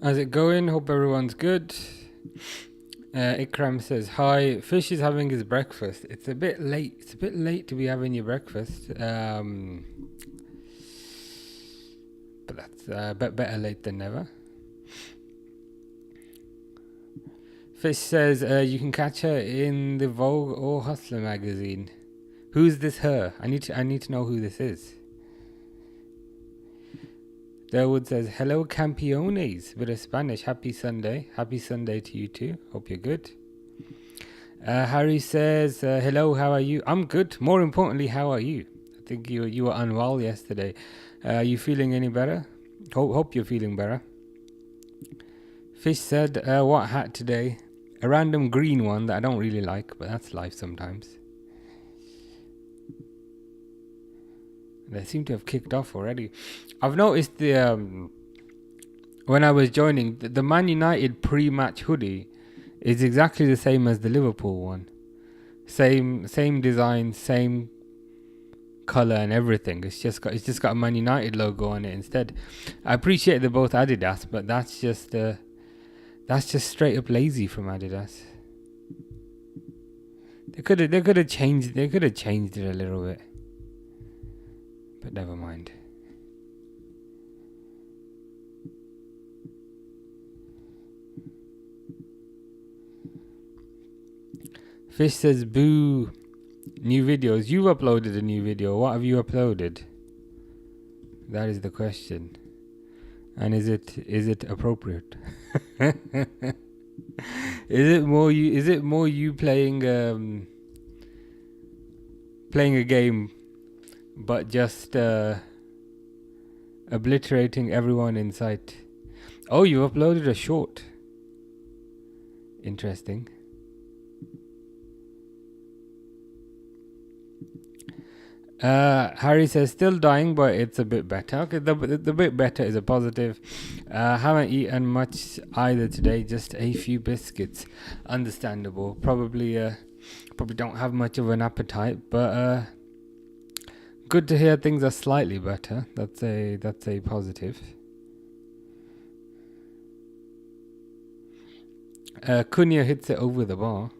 How's it going? Hope everyone's good. Ikram says hi. Fish is having his breakfast. It's a bit late. It's a bit late to be having your breakfast. But that's better late than never. Fish says you can catch her in the Vogue or Hustler magazine. Who's this her? I need to know who this is. Derwood says hello campeones with a Spanish. Happy Sunday. Happy Sunday to you too. Hope you're good. Harry says hello. How are you? I'm good. More importantly, how are you? I think you were unwell yesterday. You feeling any better? Hope you're feeling better. Fish said what hat today? A random green one that I don't really like, but that's life sometimes. They seem to have kicked off already. I've noticed the when I was joining, the Man United pre-match hoodie is exactly the same as the Liverpool one. Same design, same color and everything. It's just got a Man United logo on it instead. I appreciate they're both Adidas, but that's just straight up lazy from Adidas. They could have changed it a little bit. But never mind. Fish says boo. New videos. You've uploaded a new video. What have you uploaded? That is the question. And is it appropriate? Is it more you playing a game but just obliterating everyone in sight? Oh, you uploaded a short. Interesting. Harry says still dying, but it's a bit better. Okay, the bit better is a positive. Haven't eaten much either today, just a few biscuits. Understandable. Probably don't have much of an appetite, but good to hear things are slightly better. That's a positive. Cunha hits it over the bar.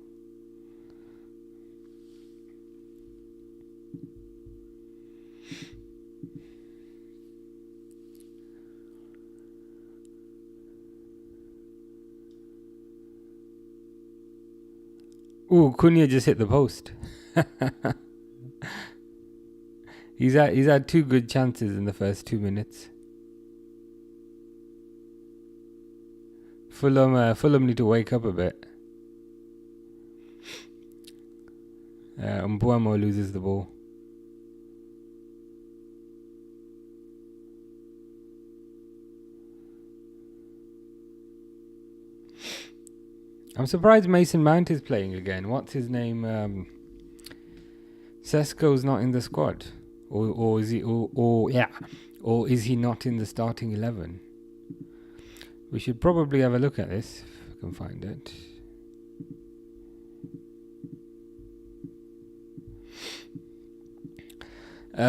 Ooh, Cunha just hit the post. He's had two good chances in the first 2 minutes. Fulham need to wake up a bit. Mbuemo loses the ball. I'm surprised Mason Mount is playing again. What's his name? Sesko's not in the squad, or is he? Or is he not in the starting 11? We should probably have a look at this if I can find it.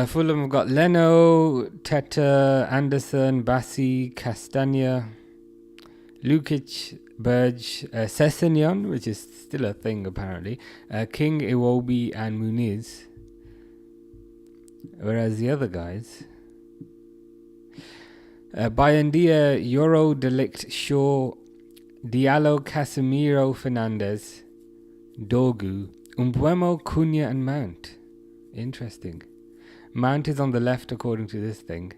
Fulham have got Leno, Teta, Anderson, Bassi, Castagna, Lukic, Burge, Sessegnon, which is still a thing apparently, King, Iwobi and Muniz. Whereas the other guys, Bayendia, Euro, Delict, Shaw, Diallo, Casemiro, Fernandez, Dogu, Mbuemo, Cunha and Mount. Interesting. Mount is on the left according to this thing.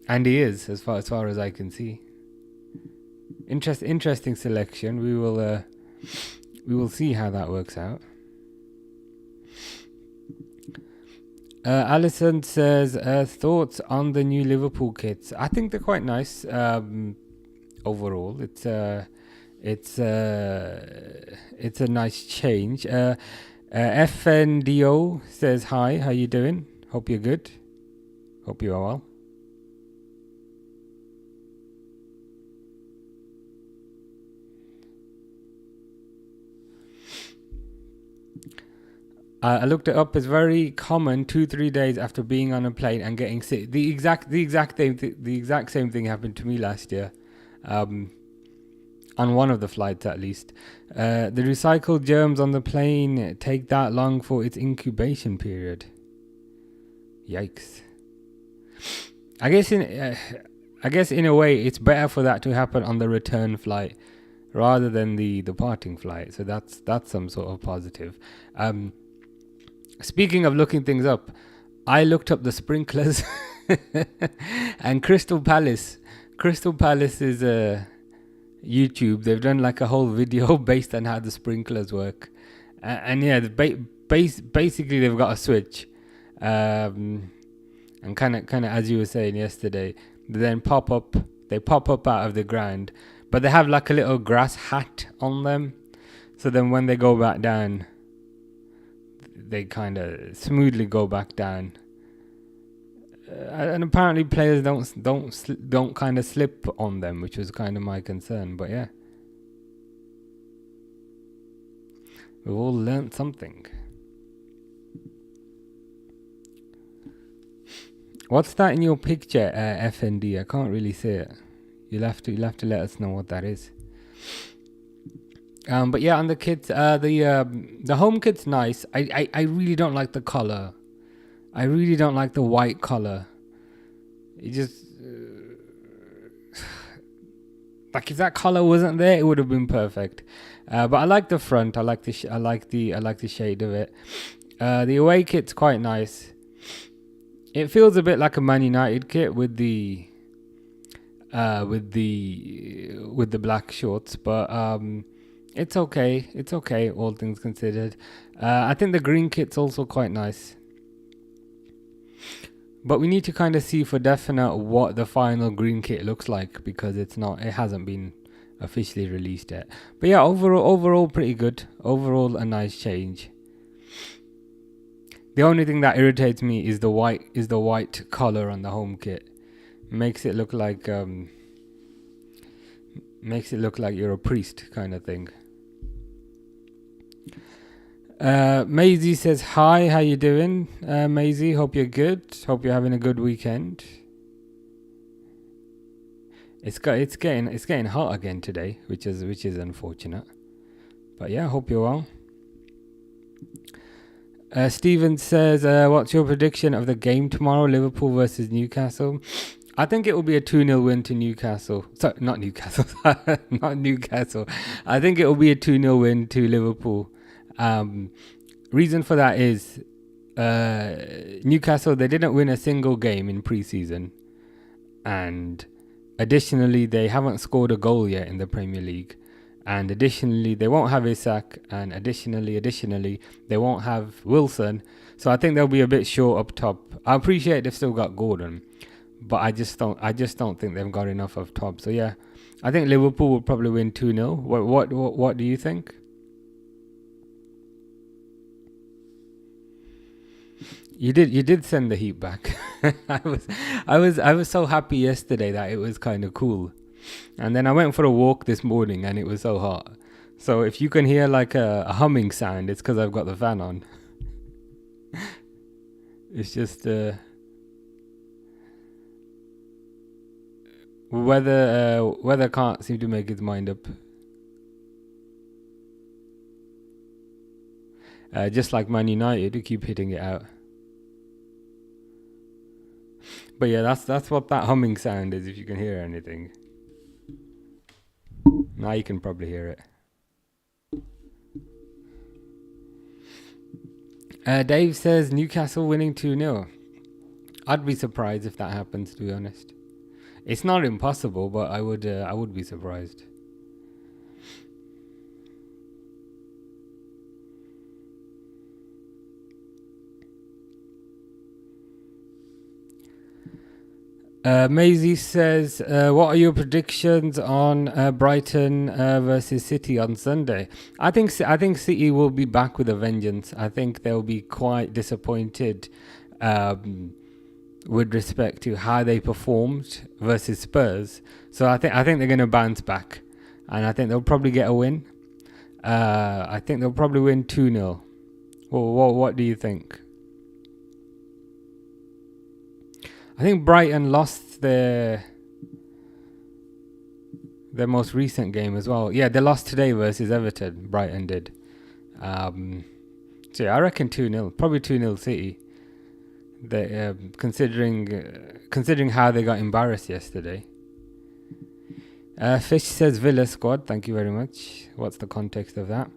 And he is, as far as I can see. Interesting selection. We will see how that works out. Alison says thoughts on the new Liverpool kits. I think they're quite nice. Overall, it's a nice change. FNDO says hi. How you doing? Hope you're good. Hope you are well. I looked it up. It's very common 2-3 days after being on a plane and getting sick. The exact same thing happened to me last year. On one of the flights at least. The recycled germs on the plane take that long for its incubation period. Yikes. I guess in a way it's better for that to happen on the return flight rather than the departing flight. So that's some sort of positive. Speaking of looking things up, I looked up the sprinklers and Crystal Palace's YouTube, they've done like a whole video based on how the sprinklers work, and yeah, basically they've got a switch, and kind of as you were saying yesterday, they then pop up out of the ground, but they have like a little grass hat on them, so then when they go back down, they kind of smoothly go back down. And apparently players don't kind of slip on them, which was kind of my concern. But yeah, we've all learnt something. What's that in your picture, FND? I can't really see it. You'll have to let us know what that is. But yeah, on the kits, the home kit's nice. I really don't like the color. I really don't like the white color. It just like if that color wasn't there, it would have been perfect. But I like the front. I like the shade of it. The away kit's quite nice. It feels a bit like a Man United kit with the black shorts, but it's okay. It's okay, all things considered. I think the green kit's also quite nice. But we need to kind of see for definite what the final green kit looks like, because it hasn't been officially released yet. But yeah, overall pretty good. Overall a nice change. The only thing that irritates me is the white collar on the home kit. Makes it look like you're a priest kind of thing. Maisie says hi, how you doing? Maisie, hope you're good. Hope you're having a good weekend. It's getting hot again today, which is unfortunate. But yeah, hope you're well. Steven says, what's your prediction of the game tomorrow, Liverpool versus Newcastle? I think it will be a 2-0 win to Newcastle. Sorry, not Newcastle. Not Newcastle. I think it will be a 2-0 win to Liverpool. Reason for that is Newcastle, they didn't win a single game in pre-season, and additionally they haven't scored a goal yet in the Premier League, and additionally they won't have Isak, and additionally they won't have Wilson, so I think they'll be a bit short up top. I appreciate they've still got Gordon, but I just don't think they've got enough up top. So yeah, I think Liverpool will probably win 2-0. What do you think? You did send the heat back. I was so happy yesterday that it was kind of cool, and then I went for a walk this morning and it was so hot. So if you can hear like a humming sound, it's because I've got the fan on. It's just weather can't seem to make its mind up. Just like Man United, who keep hitting it out. But yeah, that's what that humming sound is, if you can hear anything. Now you can probably hear it. Dave says Newcastle winning 2-0. I'd be surprised if that happens, to be honest. It's not impossible, but I would be surprised. Maisie says, what are your predictions on Brighton versus City on Sunday? I think City will be back with a vengeance. I think they'll be quite disappointed with respect to how they performed versus Spurs. So I think they're going to bounce back, and I think they'll probably get a win. I think they'll probably win 2-0. What do you think? I think Brighton lost their Their most recent game as well. Yeah, they lost today versus Everton. Brighton did. So yeah, I reckon 2-0. Probably 2-0 City. They, considering how they got embarrassed yesterday. Fish says Villa squad. Thank you very much. What's the context of that?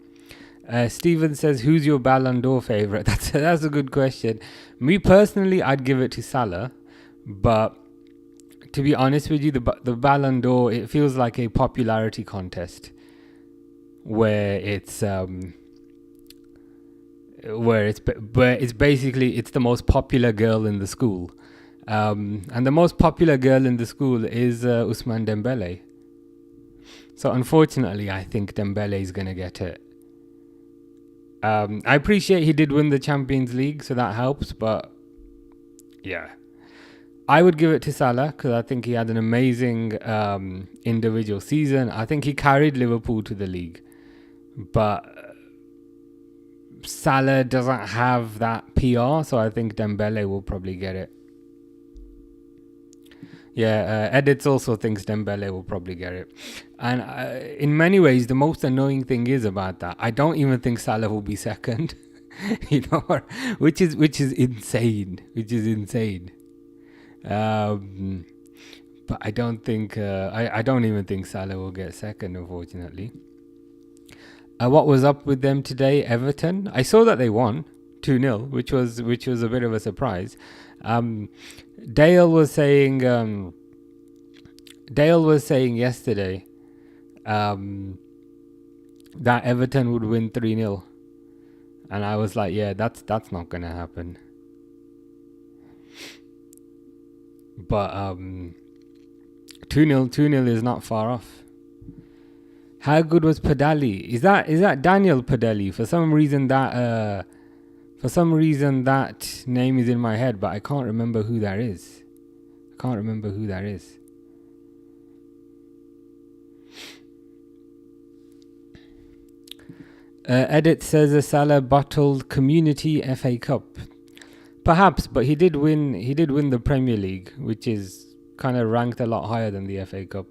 Steven says, who's your Ballon d'Or favourite? That's a good question. Me personally, I'd give it to Salah. But to be honest with you, the Ballon d'Or, it feels like a popularity contest where it's basically it's the most popular girl in the school, and the most popular girl in the school is Ousmane Dembele. So unfortunately, I think Dembele is gonna get it. I appreciate he did win the Champions League, so that helps. But yeah, I would give it to Salah because I think he had an amazing individual season. I think he carried Liverpool to the league, but Salah doesn't have that PR, so I think Dembele will probably get it. Yeah, Edits also thinks Dembele will probably get it. And in many ways, the most annoying thing is about that, I don't even think Salah will be second. You know, which is insane. But I don't think I don't even think Salah will get second, unfortunately. What was up with them today? Everton. I saw that they won 2-0, which was a bit of a surprise. Dale was saying yesterday that Everton would win 3-0, and I was like, yeah, that's not gonna happen. But 2-0 is not far off. How good was Padali? Is that Daniel Padali? For some reason that name is in my head, but I can't remember who that is. Edit says Salah bottled Community FA Cup. Perhaps, but he did win the Premier League, which is kind of ranked a lot higher than the FA Cup.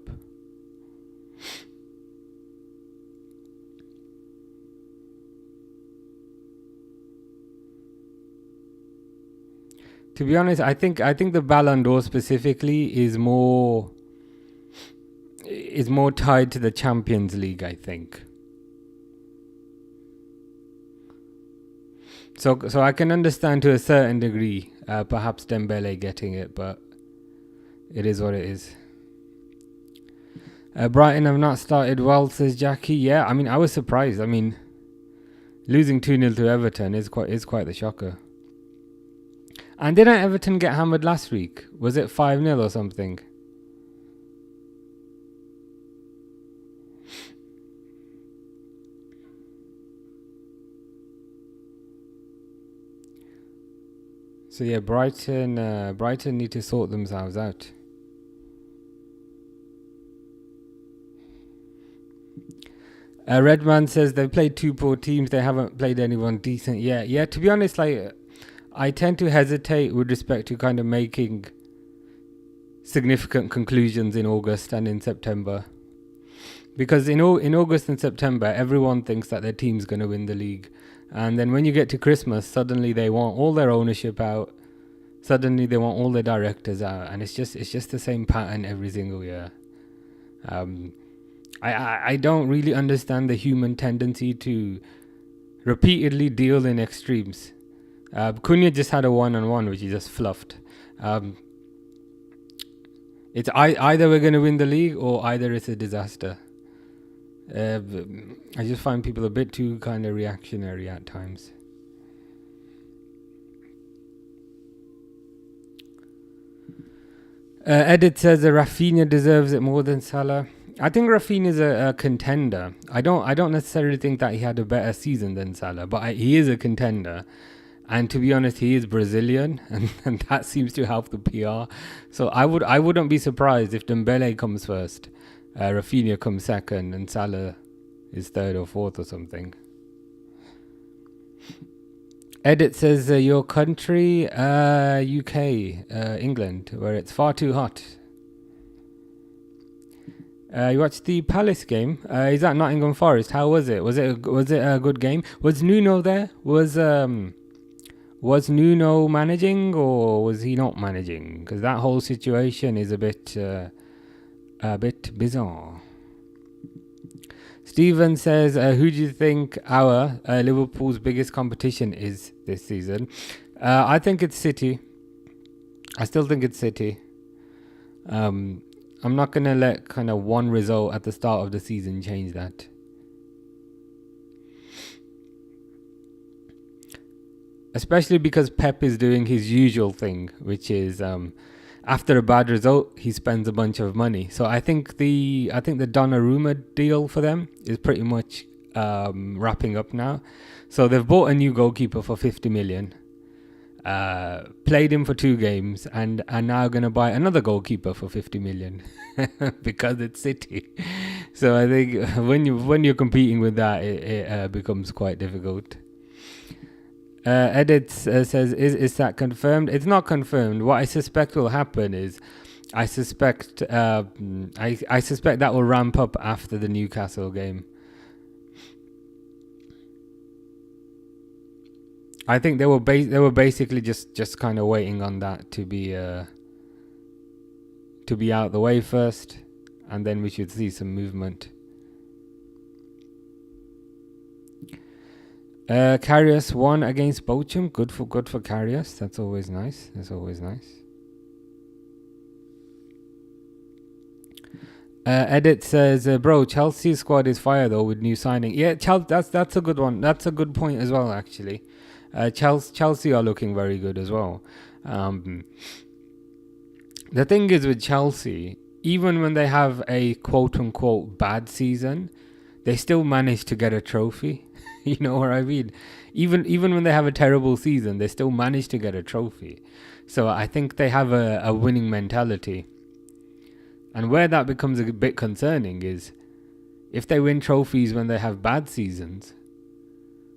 To be honest, I think the Ballon d'Or specifically is more tied to the Champions League, I think. So I can understand to a certain degree, perhaps Dembele getting it, but it is what it is. Brighton have not started well, says Jackie. Yeah, I mean, I was surprised. I mean, losing 2-0 to Everton is quite the shocker. And didn't Everton get hammered last week? Was it 5-0 or something? So yeah, Brighton need to sort themselves out. Redman says they've played two poor teams. They haven't played anyone decent yet. Yeah, to be honest, like, I tend to hesitate with respect to kind of making significant conclusions in August and in September. Because in August and September, everyone thinks that their team's going to win the league. And then when you get to Christmas, suddenly they want all their ownership out. Suddenly they want all their directors out. And it's just the same pattern every single year. I don't really understand the human tendency to repeatedly deal in extremes. Cunha just had a one-on-one which he just fluffed. It's either we're going to win the league or either it's a disaster. I just find people a bit too kind of reactionary at times. Edit says that Rafinha deserves it more than Salah. I think Rafinha is a contender. I don't necessarily think that he had a better season than Salah, but he is a contender. And to be honest, he is Brazilian, and that seems to help the PR. So I wouldn't be surprised if Dembele comes first, Rafinha comes second, and Salah is third or fourth or something. Edit says your country, UK, England, where it's far too hot. You watched the Palace game. Is that Nottingham Forest? How was it? Was it a good game? Was Nuno there? Was Nuno managing or was he not managing? Because that whole situation is a bit bizarre. Stephen says, who do you think our Liverpool's biggest competition is this season? I think it's City. I still think it's City. I'm not going to let kind of one result at the start of the season change that. Especially because Pep is doing his usual thing, which is after a bad result, he spends a bunch of money. So I think the Donnarumma deal for them is pretty much wrapping up now. So they've bought a new goalkeeper for 50 million. Played him for 2 games and are now going to buy another goalkeeper for 50 million because it's City. So I think when you're competing with that, it becomes quite difficult. Edits says, is that confirmed? It's not confirmed. What I suspect will happen is, I suspect that will ramp up after the Newcastle game. I think they were basically just kind of waiting on that to be out the way first, and then we should see some movement. Karius won against Bochum. Good for Karius. That's always nice. Edit says, bro, Chelsea's squad is fire though with new signing. Yeah, that's a good one. That's a good point as well, actually. Chelsea are looking very good as well. The thing is with Chelsea, even when they have a quote-unquote bad season, they still manage to get a trophy. You know what I mean? Even when they have a terrible season, they still manage to get a trophy. So I think they have a winning mentality. And where that becomes a bit concerning is if they win trophies when they have bad seasons,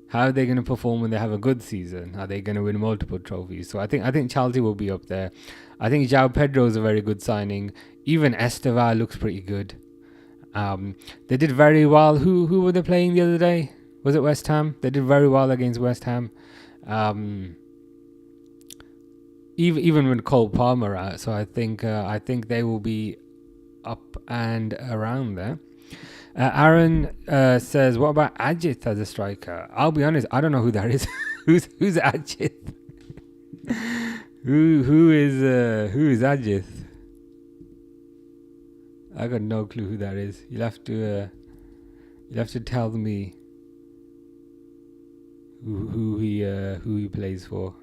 how are they going to perform when they have a good season? Are they going to win multiple trophies? So I think Chelsea will be up there. I think João Pedro is a very good signing. Even Estevao looks pretty good. They did very well. Who were they playing the other day? Was it West Ham? They did very well against West Ham. Even with Cole Palmer out. So I think they will be up and around there. Aaron says, what about Ajit as a striker? I'll be honest, I don't know who that is. who's Ajit? who is Ajit? I got no clue who that is. You'll have to tell me who he plays for.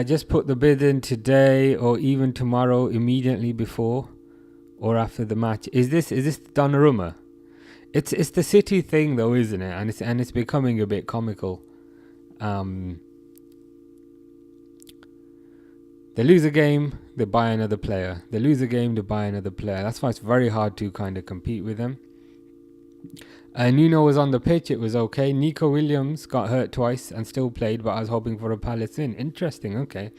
Just put the bid in today or even tomorrow, immediately before or after the match. Is this Donnarumma? It's the City thing though, isn't it? And it's becoming a bit comical. They lose a game, they buy another player. They lose a game, they buy another player. That's why it's very hard to kind of compete with them. Nuno was on the pitch, it was okay. Nico Williams got hurt twice and still played, but I was hoping for a Palace win. Interesting, okay.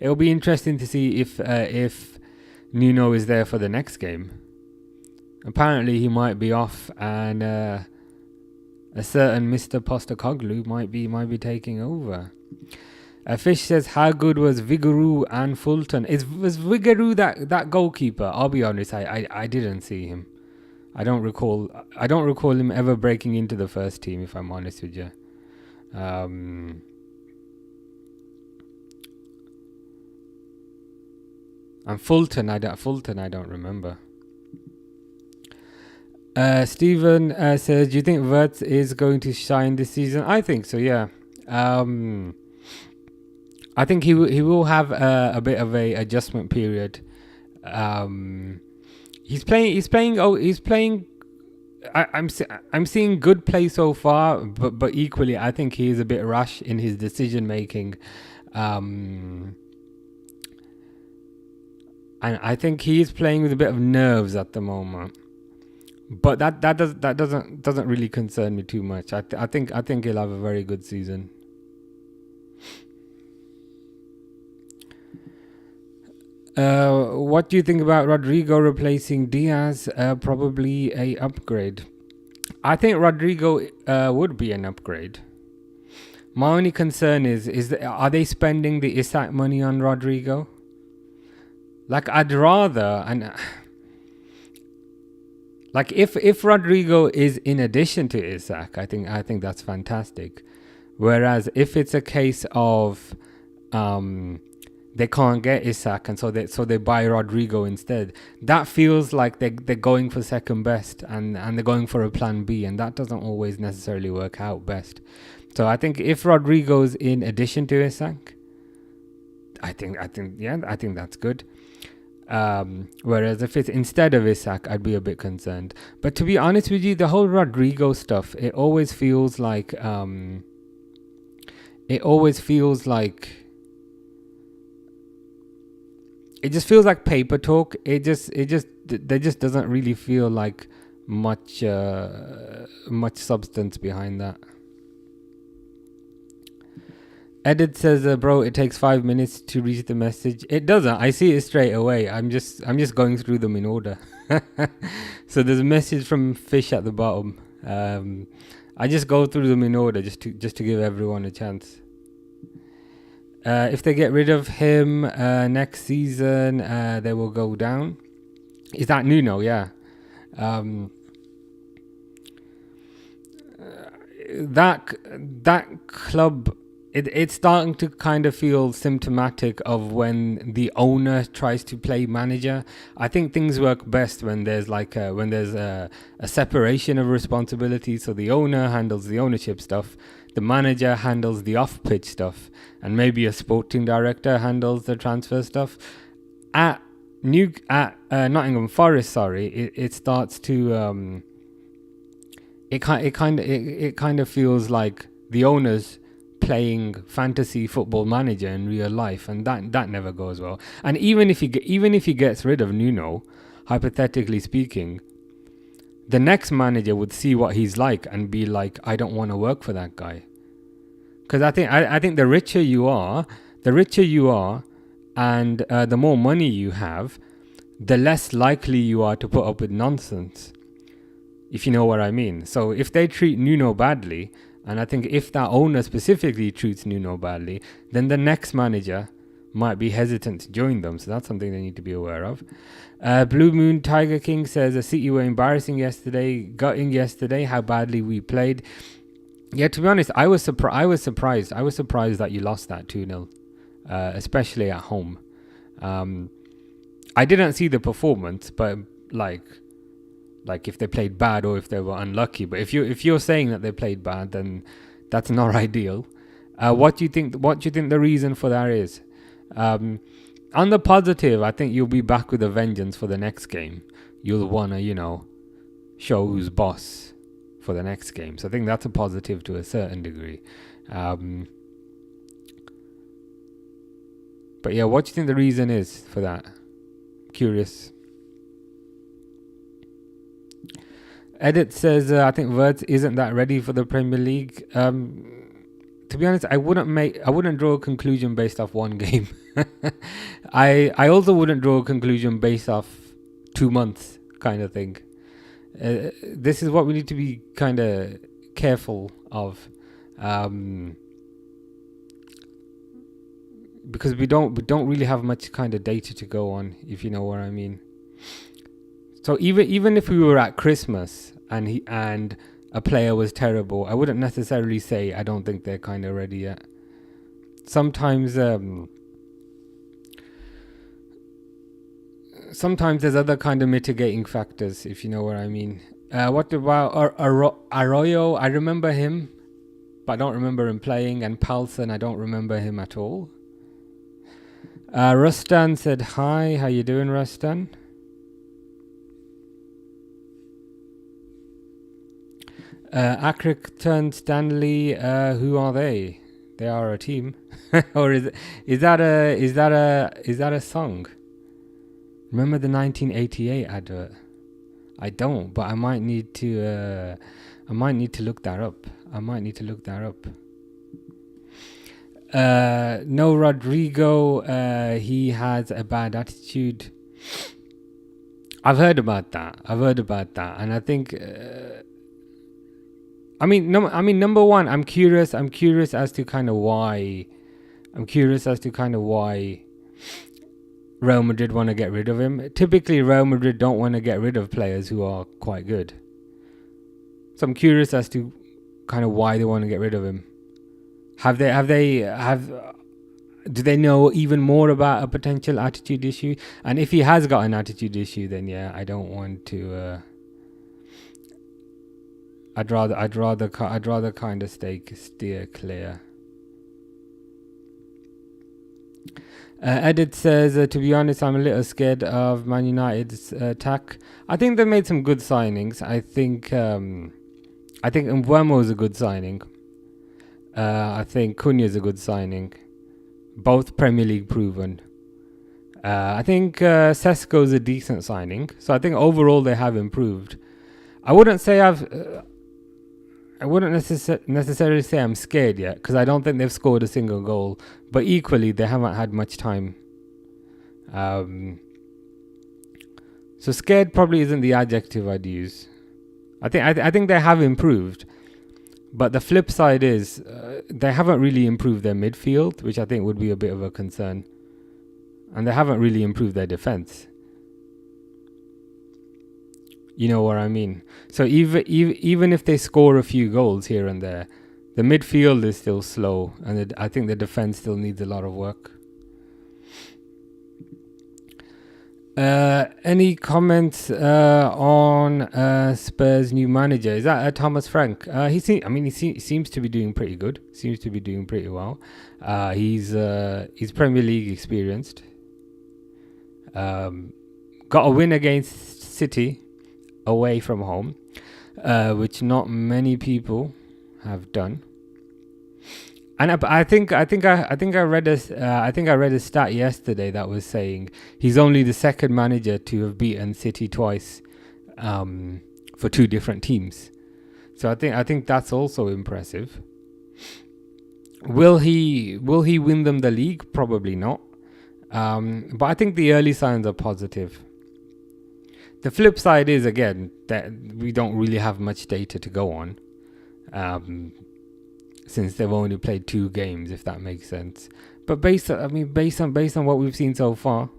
It'll be interesting to see if Nuno is there for the next game. Apparently he might be off, and a certain Mr. Postecoglou might be taking over. Fish says, how good was Vigouroux and Fulton? Was Vigouroux that goalkeeper? I'll be honest, I didn't see him. I don't recall him ever breaking into the first team, if I'm honest with you. And Fulton, I don't remember. Stephen says, do you think Wirtz is going to shine this season? I think so, yeah. I think he will have a bit of a adjustment period. He's playing. I'm seeing good play so far, but equally, I think he is a bit rash in his decision making, and I think he is playing with a bit of nerves at the moment. But that doesn't really concern me too much. I think he'll have a very good season. What do you think about Rodrigo replacing Diaz? Probably a upgrade. I think Rodrigo would be an upgrade. My only concern is that, are they spending the Isak money on Rodrigo? Like, I'd rather, and like if Rodrigo is in addition to Isak, I think that's fantastic. Whereas if it's a case of they can't get Isak, and so they buy Rodrigo instead, that feels like they're going for second best, and they're going for a plan B, and that doesn't always necessarily work out best. So I think if Rodrigo's in addition to Isak, I think that's good. Whereas if it's instead of Isak, I'd be a bit concerned. But to be honest with you, the whole Rodrigo stuff, it always feels like it just feels like paper talk. There just doesn't really feel like much substance behind that. Edit says, bro, it takes 5 minutes to reach the message. It doesn't. I see it straight away. I'm just going through them in order. So there's a message from Fish at the bottom. I just go through them in order just to give everyone a chance. If they get rid of him next season, they will go down. Is that Nuno? Yeah. That club. It's starting to kind of feel symptomatic of when the owner tries to play manager. I think things work best when there's a separation of responsibility. So the owner handles the ownership stuff, the manager handles the off-pitch stuff, and maybe a sporting director handles the transfer stuff. At Nottingham Forest, it starts to it kind of feels like the owners playing fantasy football manager in real life, and that never goes well. And even if he gets rid of Nuno, hypothetically speaking, the next manager would see what he's like and be like, I don't want to work for that guy. Because I think the richer you are, and the more money you have, the less likely you are to put up with nonsense, if you know what I mean. So if they treat Nuno badly, and I think if that owner specifically treats Nuno badly, then the next manager might be hesitant to join them. So that's something they need to be aware of. Blue Moon Tiger King says, City were embarrassing yesterday, gutting yesterday, how badly we played. Yeah, to be honest, I was surprised. I was surprised that you lost that 2-0, especially at home. I didn't see the performance, but like if they played bad or if they were unlucky. But if you're saying that they played bad, then that's not ideal. What do you think the reason for that is? On the positive, I think you'll be back with a vengeance for the next game. You'll want to, show who's boss for the next game. So I think that's a positive to a certain degree. But yeah, what do you think the reason is for that? Curious. Edit says, I think Wirtz isn't that ready for the Premier League. To be honest, I wouldn't draw a conclusion based off one game. I also wouldn't draw a conclusion based off 2 months kind of thing. This is what we need to be kind of careful of, because we don't really have much kind of data to go on, if you know what I mean. So even if we were at Christmas and a player was terrible, I wouldn't necessarily say I don't think they're kind of ready yet. Sometimes there's other kind of mitigating factors, if you know what I mean. What about Arroyo? I remember him, but I don't remember him playing. And Palsson, I don't remember him at all. Rustan said hi. How you doing, Rustan? Accrington Stanley, who are they? They are a team, or is that a song? Remember the 1988 advert? I don't, but I might need to look that up. No, Rodrigo. He has a bad attitude. I've heard about that, and I think. Number one, I'm curious. I'm curious as to kind of why. Real Madrid want to get rid of him. Typically, Real Madrid don't want to get rid of players who are quite good. So I'm curious as to kind of why they want to get rid of him. Do they know even more about a potential attitude issue? And if he has got an attitude issue, then yeah, I don't want to. I'd rather kind of steer clear. Edit says, to be honest, I'm a little scared of Man United's attack. I think they made some good signings. I think Mbeumo is a good signing. I think Cunha is a good signing. Both Premier League proven. I think Sesko is a decent signing. So I think overall they have improved. I wouldn't necessarily say I'm scared yet, because I don't think they've scored a single goal. But equally, they haven't had much time. So scared probably isn't the adjective I'd use. I think they have improved. But the flip side is they haven't really improved their midfield, which I think would be a bit of a concern. And they haven't really improved their defense. You know what I mean? So even if they score a few goals here and there, the midfield is still slow, and I think the defense still needs a lot of work. Any comments on Spurs' new manager? Is that Thomas Frank? He seems to be doing pretty good. Seems to be doing pretty well. He's Premier League experienced. Got a win against City away from home, which not many people have done. And I think I read a stat yesterday that was saying he's only the second manager to have beaten City twice, for two different teams. So I think that's also impressive. Will he win them the league? Probably not. But I think the early signs are positive. The flip side is, again, that we don't really have much data to go on, since they've only played 2 games, if that makes sense. But based on what we've seen so far,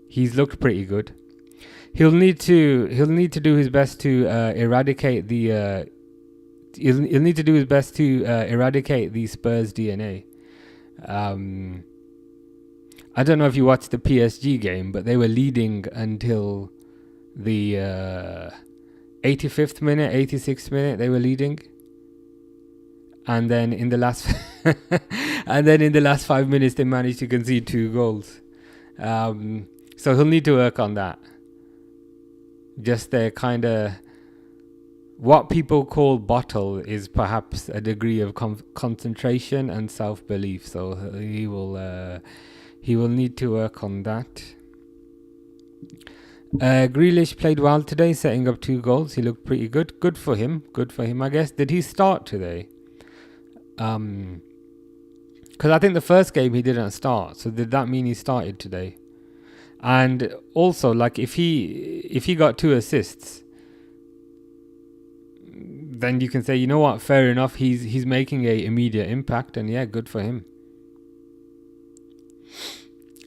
he's looked pretty good. He'll need to do his best to eradicate the Spurs DNA. I don't know if you watched the PSG game, but they were leading until the 85th minute, 86th minute. They were leading, and then in the last 5 minutes they managed to concede 2 goals. So he'll need to work on that. Just their kind of what people call bottle is perhaps a degree of concentration and self-belief. So he will need to work on that. Grealish played well today, setting up 2 goals. He looked pretty good. Good for him, I guess. Did he start today? Because I think the first game he didn't start. So did that mean he started today? And also, like, if he got 2 assists, then you can say, you know what, fair enough. He's making a immediate impact, and yeah, good for him.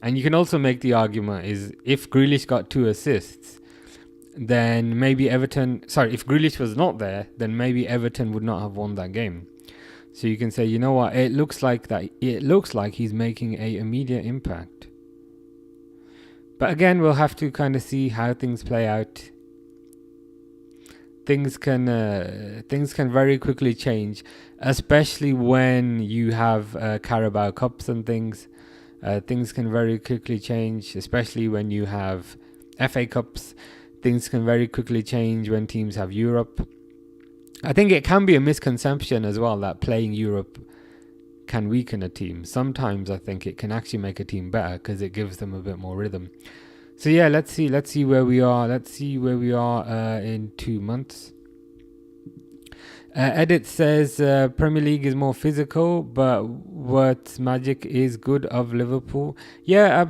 And you can also make the argument is if Grealish got 2 assists, then maybe if Grealish was not there, then maybe Everton would not have won that game. So you can say, you know what, it looks like he's making a immediate impact. But again, we'll have to kind of see how things play out. Things can very quickly change, especially when you have Carabao Cups and things. Things can very quickly change, especially when you have FA Cups. Things can very quickly change when teams have Europe. I think it can be a misconception as well that playing Europe can weaken a team. Sometimes I think it can actually make a team better because it gives them a bit more rhythm. So yeah, let's see where we are. Let's see where we are in 2 months. Edit says Premier League is more physical, but what magic is good of Liverpool? Yeah,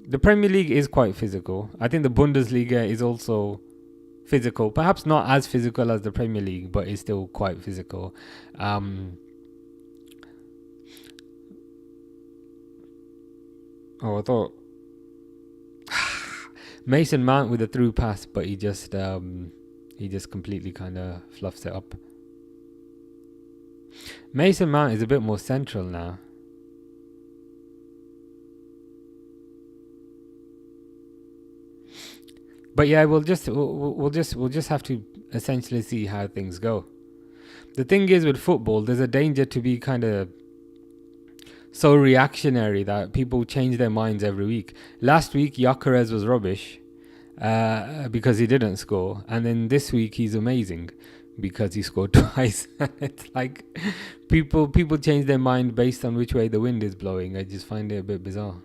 the Premier League is quite physical. I think the Bundesliga is also physical, perhaps not as physical as the Premier League, but it's still quite physical. I thought Mason Mount with a through pass, but he just completely kind of fluffs it up. Mason Mount is a bit more central now. But yeah, we'll just have to essentially see how things go. The thing is with football, there's a danger to be kind of so reactionary that people change their minds every week. Last week, Gyökeres was rubbish because he didn't score, and then this week he's amazing because he scored twice. It's like people change their mind based on which way the wind is blowing. I just find it a bit bizarre.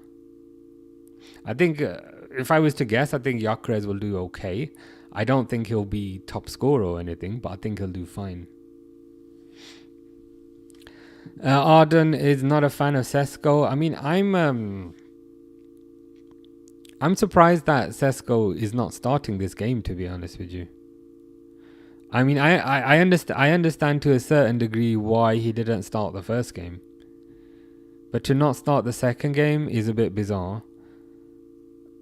I think if I was to guess, I think Gyökeres will do okay. I don't think he'll be top scorer or anything, but I think he'll do fine. Arden is not a fan of Sesko. I mean, I'm surprised that Sesko is not starting this game, to be honest with you. I mean, I understand to a certain degree why he didn't start the first game, but to not start the second game is a bit bizarre.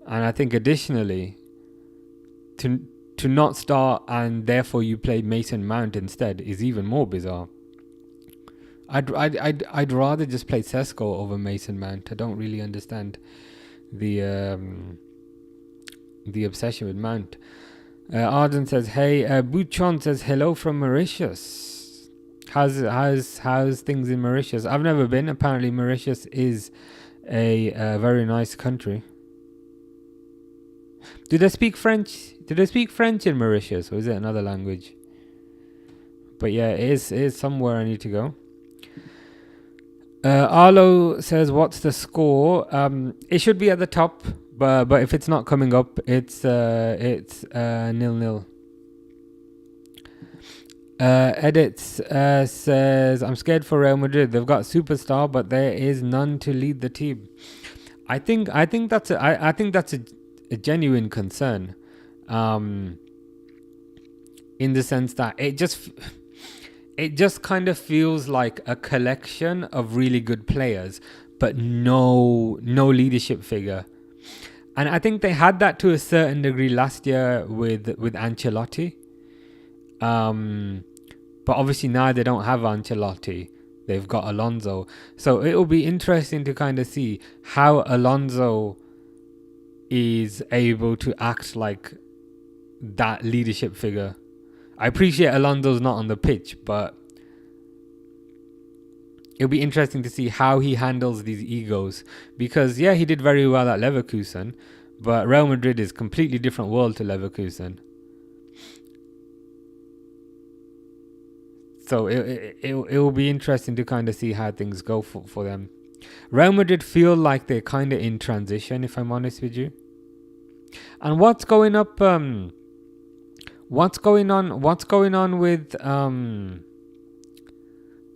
And I think additionally, to not start and therefore you play Mason Mount instead is even more bizarre. I'd rather just play Sesko over Mason Mount. I don't really understand the obsession with Mount. Arden says, "Hey." Buchon says, "Hello from Mauritius. How's things in Mauritius? I've never been. Apparently, Mauritius is a very nice country. Do they speak French? Do they speak French in Mauritius, or is it another language? But yeah, it is somewhere I need to go." Arlo says, "What's the score?" It should be at the top, but if it's not coming up, it's 0-0. Edits says, "I'm scared for Real Madrid. They've got superstar, but there is none to lead the team." I think that's a genuine concern, in the sense that it just kind of feels like a collection of really good players, but no leadership figure. And I think they had that to a certain degree last year with Ancelotti. But obviously now they don't have Ancelotti. They've got Alonso. So it'll be interesting to kind of see how Alonso is able to act like that leadership figure. I appreciate Alonso's not on the pitch, but it'll be interesting to see how he handles these egos. Because, yeah, he did very well at Leverkusen, but Real Madrid is a completely different world to Leverkusen. So it will be interesting to kind of see how things go for them. Real Madrid feel like they're kind of in transition, if I'm honest with you. And what's going on with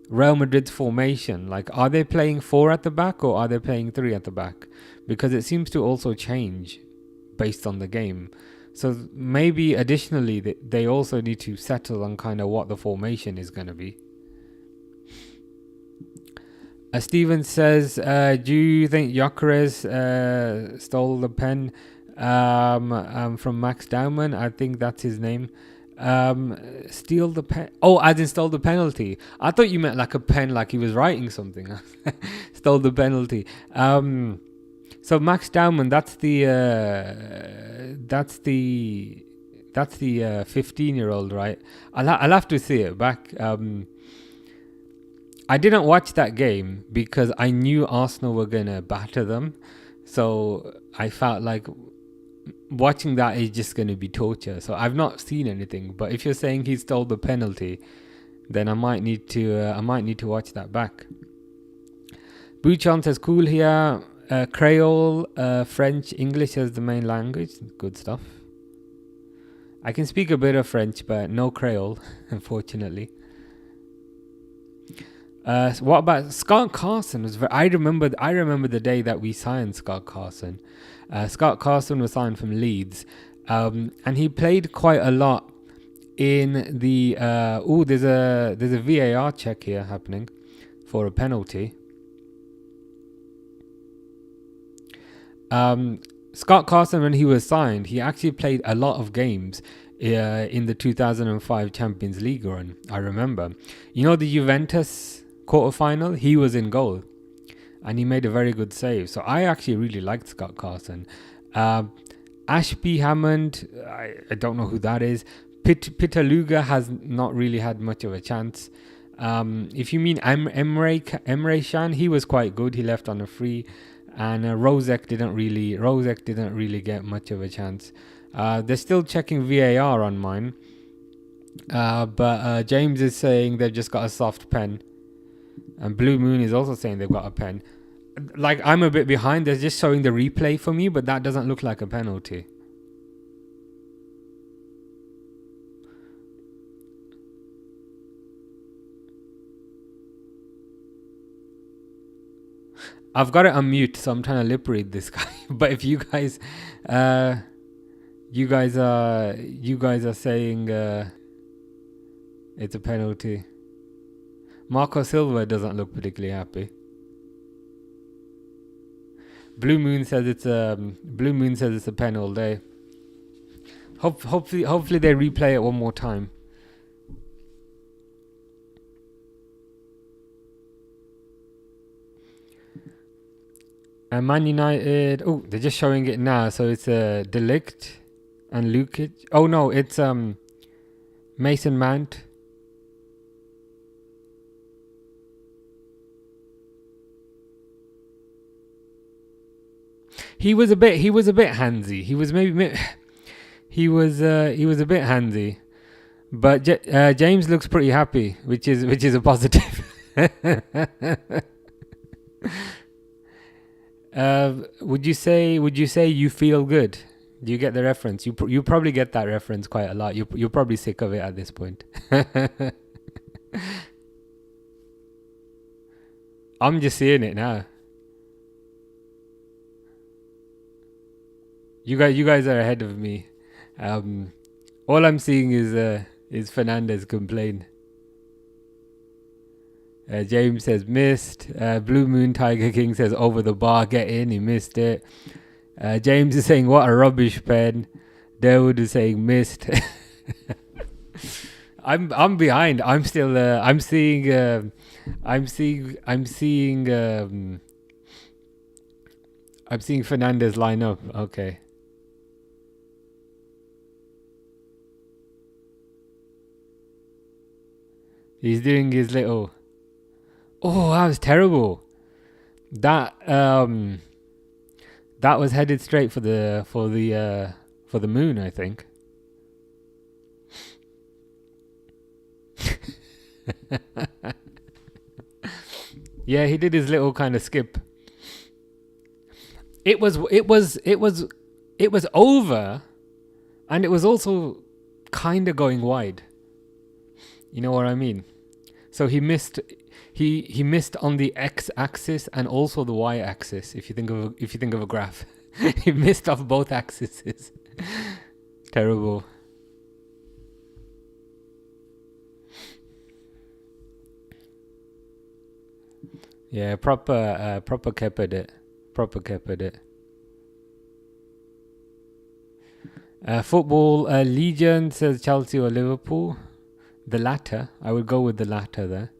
Real Madrid's formation? Like, are they playing 4 at the back or are they playing 3 at the back? Because it seems to also change based on the game. So maybe additionally they also need to settle on kind of what the formation is going to be. Steven says, "Do you think Gyökeres stole the pen from Max Dowman?" I think that's his name. Steal the pen. Oh, as in stole the penalty. I thought you meant like a pen, like he was writing something. Stole the penalty. So Max Dowman, that's the 15-year-old, right? I'll have to see it back. I didn't watch that game because I knew Arsenal were gonna batter them, so I felt like watching that is just gonna be torture. So I've not seen anything. But if you're saying he stole the penalty, then I might need to watch that back. Buchon says, "Cool here. Creole, French, English as the main language." Good stuff. I can speak a bit of French, but no Creole, unfortunately. What about Scott Carson? I remember the day that we signed Scott Carson. Scott Carson was signed from Leeds, and he played quite a lot in the. There's a VAR check here happening for a penalty. Scott Carson, when he was signed, he actually played a lot of games in the 2005 Champions League run. I remember. You know the Juventus quarterfinal? He was in goal. And he made a very good save. So I actually really liked Scott Carson. Ashby Hammond, I don't know who that is. Pitaluga has not really had much of a chance. If you mean Emre Can, he was quite good. He left on a free. And Rosek didn't really get much of a chance. They're still checking VAR on mine. But James is saying they've just got a soft pen. And Blue Moon is also saying they've got a pen. Like, I'm a bit behind. They're just showing the replay for me, but that doesn't look like a penalty. I've got it on mute, so I'm trying to lip read this guy. But if you guys are saying it's a penalty. Marco Silva doesn't look particularly happy. Blue Moon says it's a pen all day. Hopefully they replay it one more time. And Man United, they're just showing it now. So it's Delict and Lukic. Oh no, it's Mason Mount. He was a bit handsy. He was a bit handsy. But James looks pretty happy, which is a positive. Would you say you feel good? Do you get the reference? You probably get that reference quite a lot. You're probably sick of it at this point. I'm just seeing it now. You guys are ahead of me. All I'm seeing is Fernandez complain. James says missed. Blue Moon Tiger King says over the bar, get in. He missed it. James is saying what a rubbish pen. Dawood is saying missed. I'm behind. I'm still. I'm seeing Fernandez line up. Okay. He's doing his little. Oh, that was terrible. That was headed straight for the moon, I think. Yeah, he did his little kind of skip. It was over, and it was also kind of going wide. You know what I mean? So he missed. He missed on the x-axis and also the y-axis. If you think of a graph, he missed off both axes. Terrible. Yeah, proper kept it. Football Legion says Chelsea or Liverpool. The latter. I would go with the latter there.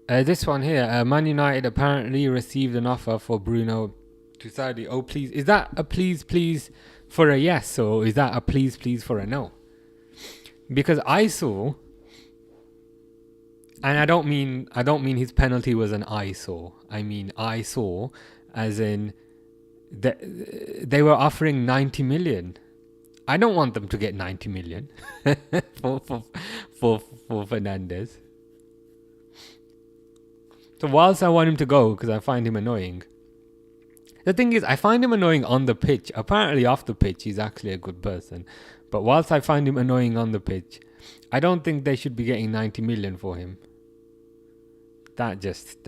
This one here, Man United apparently received an offer for Bruno to Saudi. Oh, please. Is that a please for a yes, or is that a please for a no? Because I saw, and I don't mean his penalty was an I saw. I mean I saw, as in they were offering 90 million. I don't want them to get 90 million for Fernandez. So whilst I want him to go because I find him annoying, The thing is, I find him annoying on the pitch. Apparently, off the pitch, he's actually a good person. But whilst I find him annoying on the pitch, I don't think they should be getting 90 million for him. That just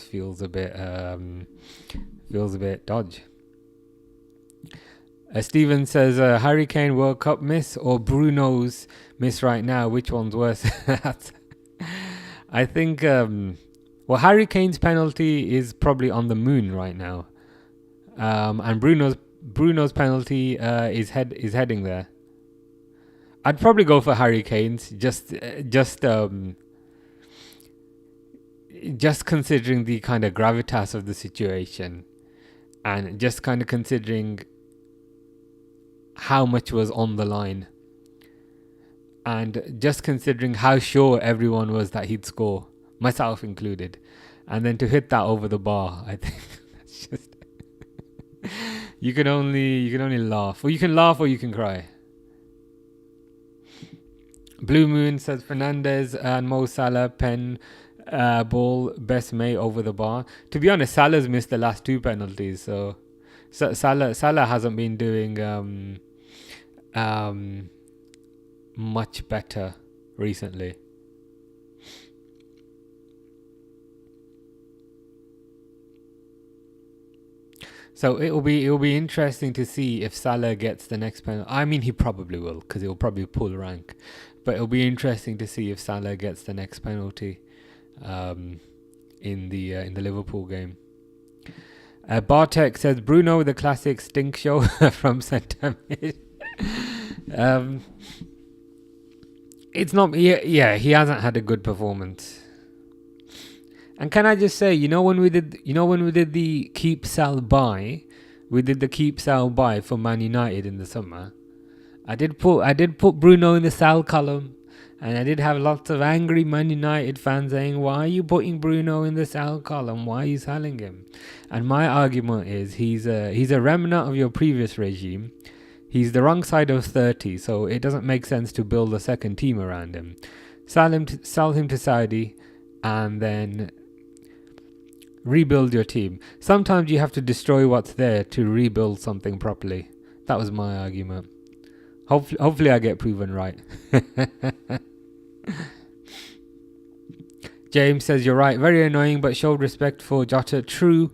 feels a bit dodge. Steven says Harry Kane World Cup miss or Bruno's miss right now. Which one's worse? I think Harry Kane's penalty is probably on the moon right now, and Bruno's penalty is heading there. I'd probably go for Harry Kane's just considering the kind of gravitas of the situation, and just kind of considering how much was on the line, and just considering how sure everyone was that he'd score, myself included, and then to hit that over the bar, I think that's just you can only laugh, or you can laugh or you can cry. Blue Moon says Fernandes and Mo Salah pen ball best mate over the bar. To be honest, Salah's missed the last two penalties, so Salah hasn't been doing much better recently. So it'll be interesting to see if Salah gets the next penalty. I mean, he probably will, because he'll probably pull rank. But it'll be interesting to see if Salah gets the next penalty in the Liverpool game. Bartek says Bruno with the classic stink show from centre mid. It's not. Yeah, he hasn't had a good performance. And can I just say, when we did the keep sell buy, for Man United in the summer. I did put Bruno in the sell column, and I did have lots of angry Man United fans saying, "Why are you putting Bruno in the sell column? Why are you selling him?" And my argument is he's a remnant of your previous regime. He's the wrong side of 30, so it doesn't make sense to build a second team around him. Sell him to Saudi, and then rebuild your team. Sometimes you have to destroy what's there to rebuild something properly. That was my argument. Hopefully I get proven right. James says you're right. Very annoying, but showed respect for Jota. True.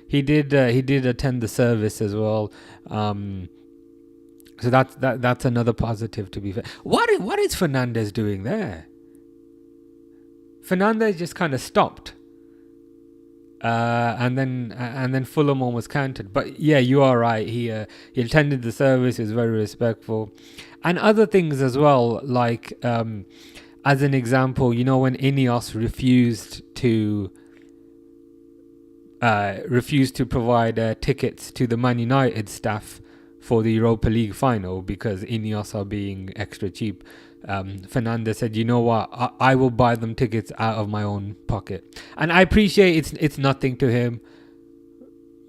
He did attend the service as well. So that's another positive, to be fair. What is Fernandes doing there? Fernandes just kind of stopped. And then Fulham almost countered. But yeah, you are right. He attended the service. He was very respectful, and other things as well. Like as an example, when Ineos refused to provide tickets to the Man United staff for the Europa League final because Ineos are being extra cheap. Fernandes said, "You know what? I will buy them tickets out of my own pocket." And I appreciate it's nothing to him,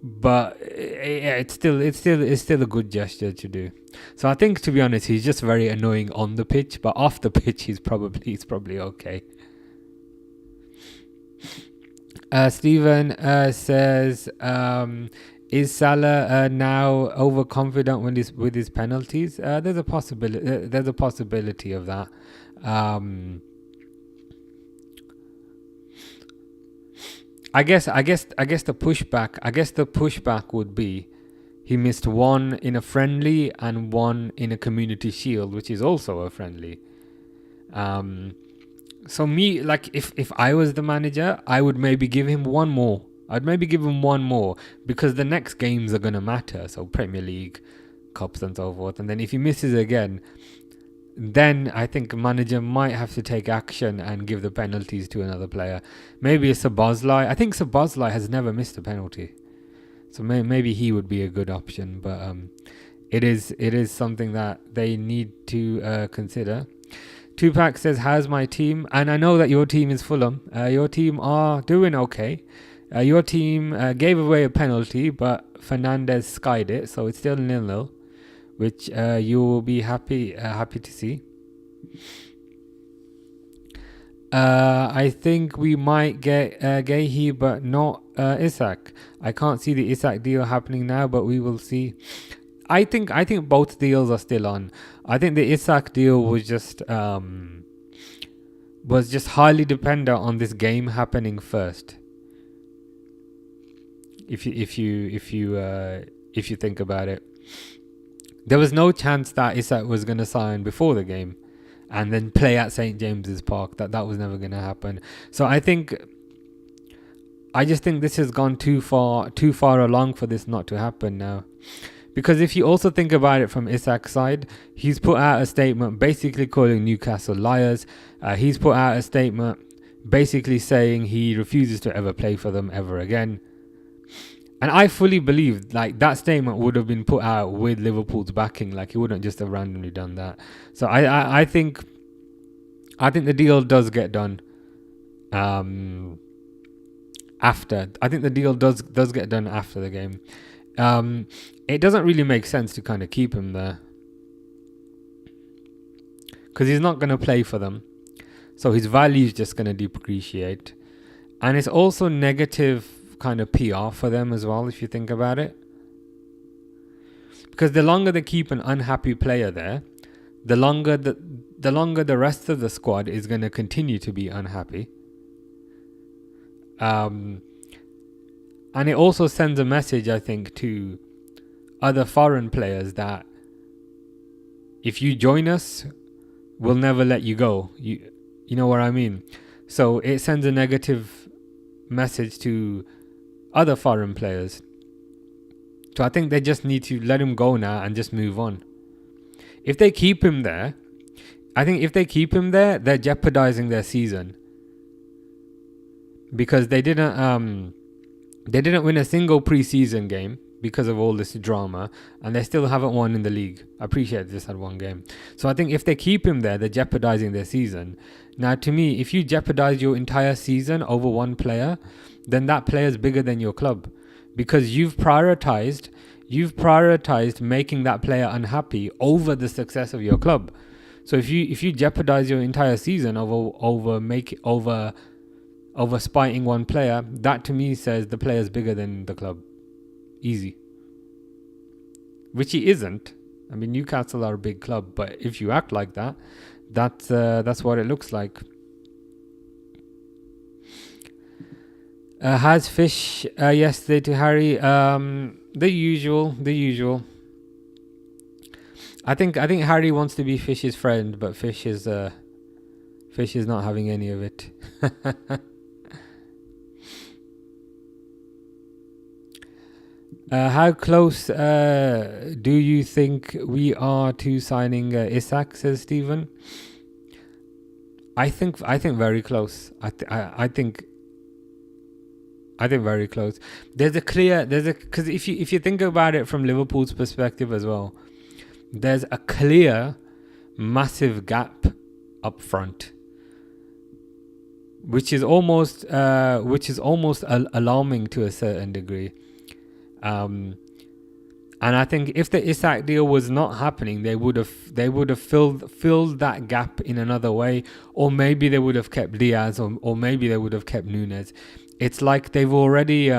but it's still a good gesture to do. So I think, to be honest, he's just very annoying on the pitch, but off the pitch he's probably okay. Stephen says, is Salah now overconfident with his penalties? There's a possibility of that. I guess the pushback would be he missed one in a friendly and one in a Community Shield, which is also a friendly. So me, like, if I was the manager, I would maybe give him one more. Because the next games are going to matter. So Premier League, Cups and so forth. And then if he misses again, then I think manager might have to take action and give the penalties to another player. Maybe a Szoboszlai. I think Szoboszlai has never missed a penalty. So maybe he would be a good option. But it is something that they need to consider. Tupac says, how's my team? And I know that your team is Fulham. Your team are doing okay. Your team gave away a penalty, but Fernandes skied it, so it's still 0-0, which you will be happy to see. I think we might get Gahey, but not Isak. I can't see the Isak deal happening now, but we will see. I think both deals are still on. I think the Isak deal was just highly dependent on this game happening first. If you think about it, there was no chance that Isak was going to sign before the game and then play at St James's Park. That was never going to happen. So I just think this has gone too far along for this not to happen now. Because if you also think about it from Isak's side, he's put out a statement basically calling Newcastle liars. He's put out a statement basically saying he refuses to ever play for them ever again. And I fully believe like that statement would have been put out with Liverpool's backing. Like he wouldn't just have randomly done that. So I think the deal does get done. After I think the deal does get done after the game. It doesn't really make sense to kind of keep him there because he's not going to play for them, so his value is just going to depreciate, and it's also negative kind of PR for them as well if you think about it, because the longer they keep an unhappy player there, the longer the rest of the squad is going to continue to be unhappy. And it also sends a message, I think, to other foreign players that if you join us, we'll never let you go. You know what I mean? So it sends a negative message to other foreign players. So I think they just need to let him go now and just move on. If they keep him there, they're jeopardizing their season. Because they didn't win a single pre-season game because of all this drama, and they still haven't won in the league. I appreciate they just had one game. So I think if they keep him there, they're jeopardizing their season. Now, to me, if you jeopardize your entire season over one player, then that player is bigger than your club, because you've prioritized making that player unhappy over the success of your club. So if you jeopardize your entire season over spiting one player, that to me says the player is bigger than the club. Easy. Which he isn't. I mean, Newcastle are a big club, but if you act like that, that's what it looks like. Has Fish yesterday to Harry? The usual. I think Harry wants to be Fish's friend, but Fish is not having any of it. How close do you think we are to signing Isak? Says Stephen. I think very close. I think very close. Because if you think about it from Liverpool's perspective as well, there's a clear, massive gap up front, which is almost alarming to a certain degree. And I think if the Isak deal was not happening, they would have filled that gap in another way, or maybe they would have kept Diaz, or maybe they would have kept Núñez. It's like they've already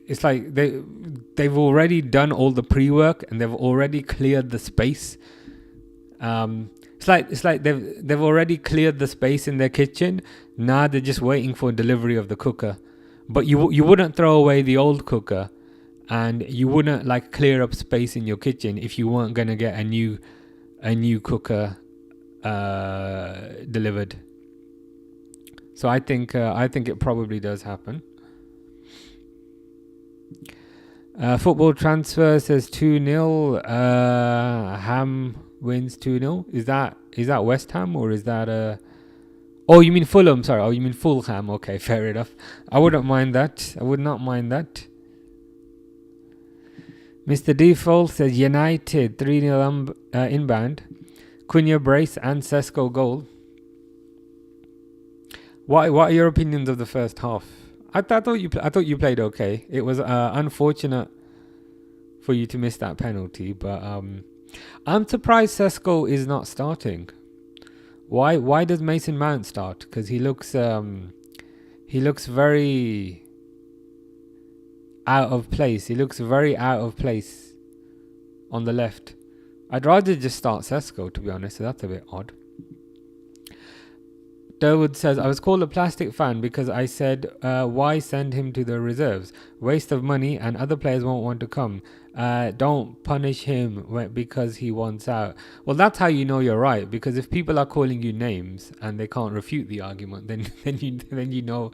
it's like they've already done all the pre-work and they've already cleared the space. It's like they've already cleared the space in their kitchen. Now they're just waiting for delivery of the cooker. But you wouldn't throw away the old cooker, and you wouldn't like clear up space in your kitchen if you weren't gonna get a new cooker delivered. So I think it probably does happen. Football Transfer says 2-0. Ham wins 2-0. Is that West Ham, or is that oh, you mean Fulham? Sorry. Oh, you mean Fulham? Okay, fair enough. I would not mind that. Mr. Default says United 3-0 inbound. Cunha brace and Sesko goal. What are your opinions of the first half? I thought you played okay. It was unfortunate for you to miss that penalty, but I'm surprised Sesko is not starting. Why does Mason Mount start? Because he looks very out of place. He looks very out of place on the left. I'd rather just start Sesko, to be honest. So that's a bit odd. Durwood says, I was called a plastic fan because I said, why send him to the reserves? Waste of money and other players won't want to come. Don't punish him because he wants out. Well, that's how you know you're right, because if people are calling you names and they can't refute the argument, then you know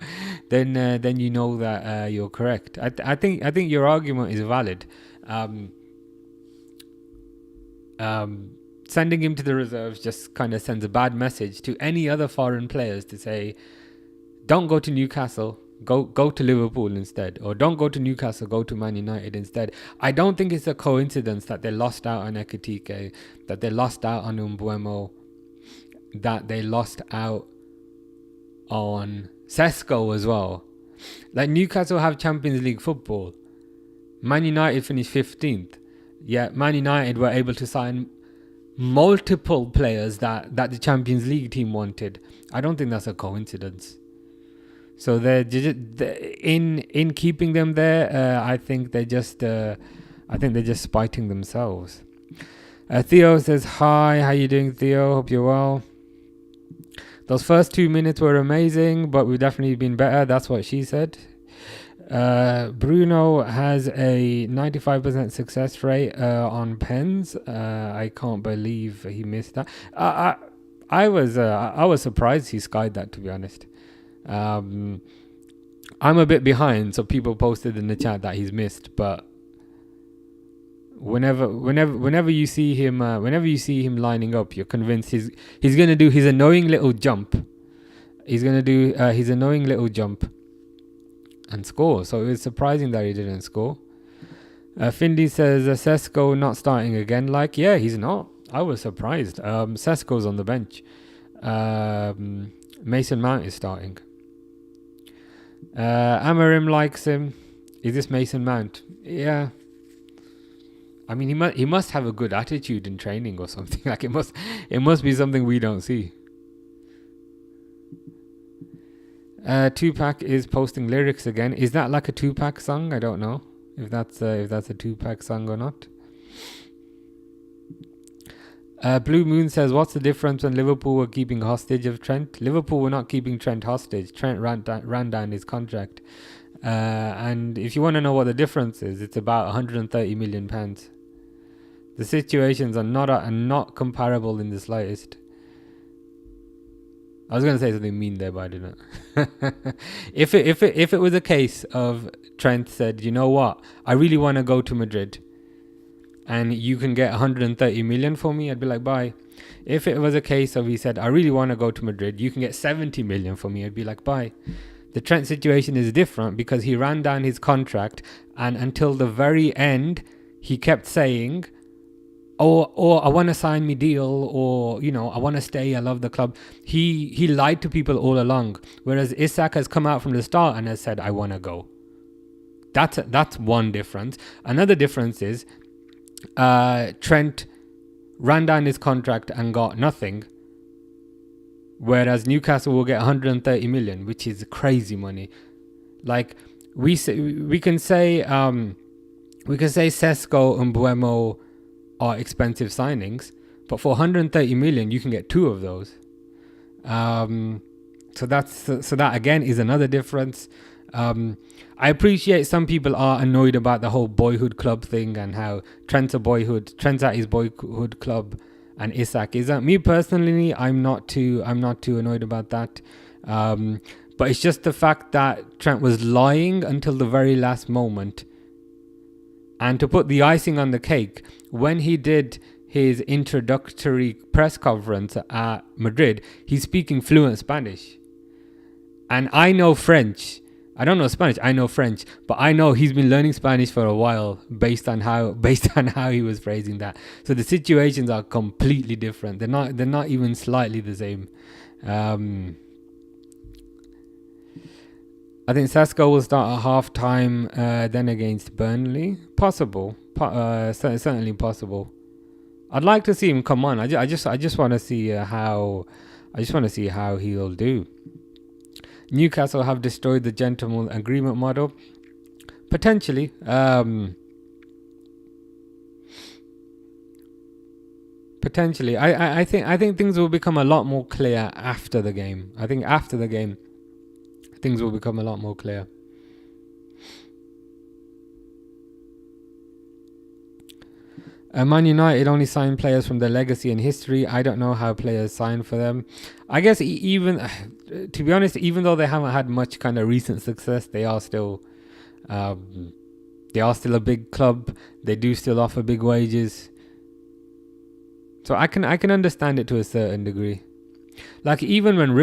that you're correct. I think your argument is valid. Sending him to the reserves just kind of sends a bad message to any other foreign players to say, don't go to Newcastle, go to Liverpool instead, or don't go to Newcastle, go to Man United instead. I don't think it's a coincidence that they lost out on Ekitike, that they lost out on Mbeumo, that they lost out on Sesko as well. Like, Newcastle have Champions League football. Man United finished 15th. Yet Man United were able to sign multiple players that the Champions League team wanted. I don't think that's a coincidence. So they're in keeping them there. I think they're just spiting themselves. Theo says, hi, how you doing, Theo? Hope you're well. Those first 2 minutes were amazing, but we've definitely been better. That's what she said. Bruno has a 95% success rate on pens. I can't believe he missed that. I was surprised he skied that, to be honest. I'm a bit behind, so people posted in the chat that he's missed, but whenever you see him lining up, you're convinced he's gonna do his annoying little jump. He's gonna do his annoying little jump and score. So it was surprising that he didn't score. Findy says, Sesko not starting again. Like, yeah, he's not. I was surprised. Sesko's on the bench. Mason Mount is starting. Amarim likes him. Is this Mason Mount? Yeah. I mean, he must have a good attitude in training or something. Like, it must be something we don't see. Tupac is posting lyrics again. Is that like a Tupac song? I don't know if that's a Tupac song or not. Blue Moon says, what's the difference when Liverpool were keeping hostage of Trent? Liverpool were not keeping Trent hostage. Trent ran down his contract. And if you want to know what the difference is, it's about 130 million pounds. The situations are not comparable in the slightest. I was going to say something mean there, but I didn't. If it was a case of Trent said, you know what, I really want to go to Madrid, and you can get 130 million for me, I'd be like, bye. If it was a case of he said, I really want to go to Madrid, you can get 70 million for me, I'd be like, bye. The Trent situation is different because he ran down his contract, and until the very end, he kept saying, or I want to sign me deal, or, you know, I want to stay, I love the club. He lied to people all along, whereas Isak has come out from the start and has said, I want to go. That's one difference. Another difference is Trent ran down his contract and got nothing, whereas Newcastle will get 130 million, which is crazy money. Like, we can say Sesko and Mbeumo are expensive signings, but for 130 million you can get two of those. So that again is another difference. I appreciate some people are annoyed about the whole boyhood club thing and how Trent's at his boyhood club and Isak isn't. Me personally, I'm not too annoyed about that. But it's just the fact that Trent was lying until the very last moment. And to put the icing on the cake, when he did his introductory press conference at Madrid, he's speaking fluent Spanish. And I know French. I don't know Spanish, I know French, but I know he's been learning Spanish for a while based on how he was phrasing that. So the situations are completely different. They're not even slightly the same. I think Sesko will start at half time, then against Burnley. Possible. Certainly possible. I'd like to see him come on. I just want to see how he'll do. Newcastle have destroyed the gentleman agreement model. Potentially. Potentially. I think things will become a lot more clear after the game. I think after the game things will become a lot more clear. Man United only sign players from their legacy and history. I don't know how players sign for them. I guess even, to be honest, even though they haven't had much kind of recent success, they are still a big club. They do still offer big wages. So I can understand it to a certain degree. Like even when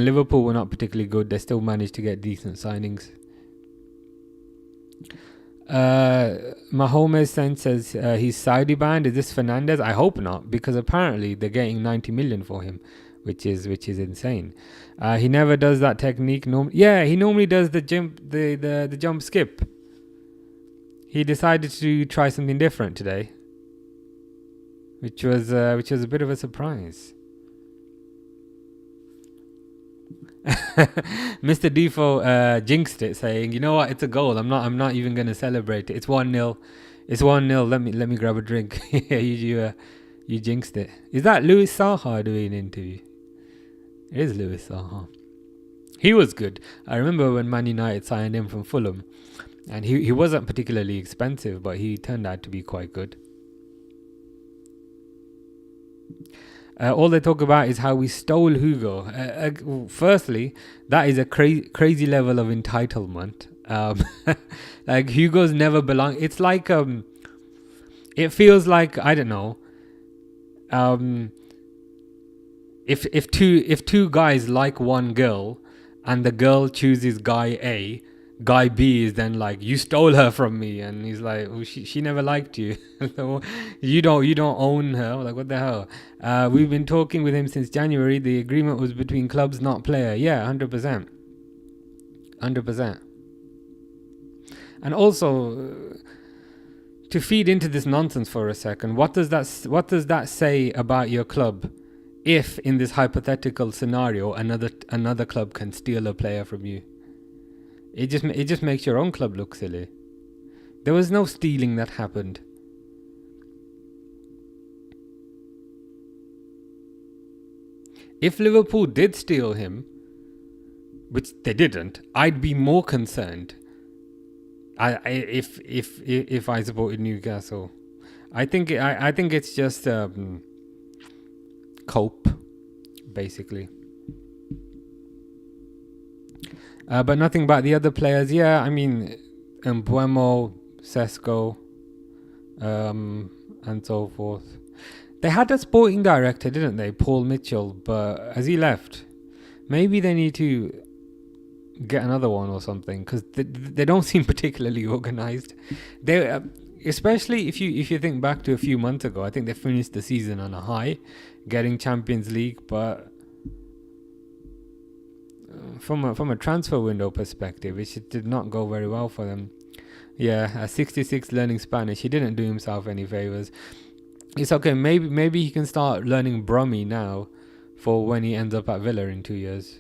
Liverpool were not particularly good, they still managed to get decent signings. Mahomes says he's Saudi banned. Is this Fernandez? I hope not, because apparently they're getting 90 million for him, which is insane. He never does that technique. He normally does the jump skip. He decided to try something different today, which was a bit of a surprise. Mr. Defoe jinxed it, saying, "You know what? It's a goal. I'm not even going to celebrate it. It's 1-0. It's 1-0. Let me grab a drink." Yeah, you jinxed it. Is that Louis Saha doing an interview? It is Louis Saha. He was good. I remember when Man United signed him from Fulham, and he wasn't particularly expensive, but he turned out to be quite good. All they talk about is how we stole Hugo. Firstly, that is a crazy level of entitlement. Like Hugo's never belonged. It's like it feels like, I don't know. If two guys like one girl, and the girl chooses guy A, guy B is then like, you stole her from me, and he's like, oh, she never liked you. So you don't own her. Like, what the hell? We've been talking with him since January. The agreement was between clubs, not player. Yeah, 100%. And also, to feed into this nonsense for a second, what does that say about your club if in this hypothetical scenario another club can steal a player from you? It just makes your own club look silly. There was no stealing that happened. If Liverpool did steal him, which they didn't, I'd be more concerned. If I supported Newcastle, I think it's just cope, basically. But nothing about the other players. Yeah, I mean, Mbuemo, Sesko, and so forth. They had a sporting director, didn't they? Paul Mitchell, but as he left, maybe they need to get another one or something, because they don't seem particularly organised. They, especially if you think back to a few months ago, I think they finished the season on a high, getting Champions League, but from a transfer window perspective, it did not go very well for them. Yeah, at 66 learning Spanish, he didn't do himself any favors. It's okay, maybe he can start learning Brummy now for when he ends up at Villa in 2 years.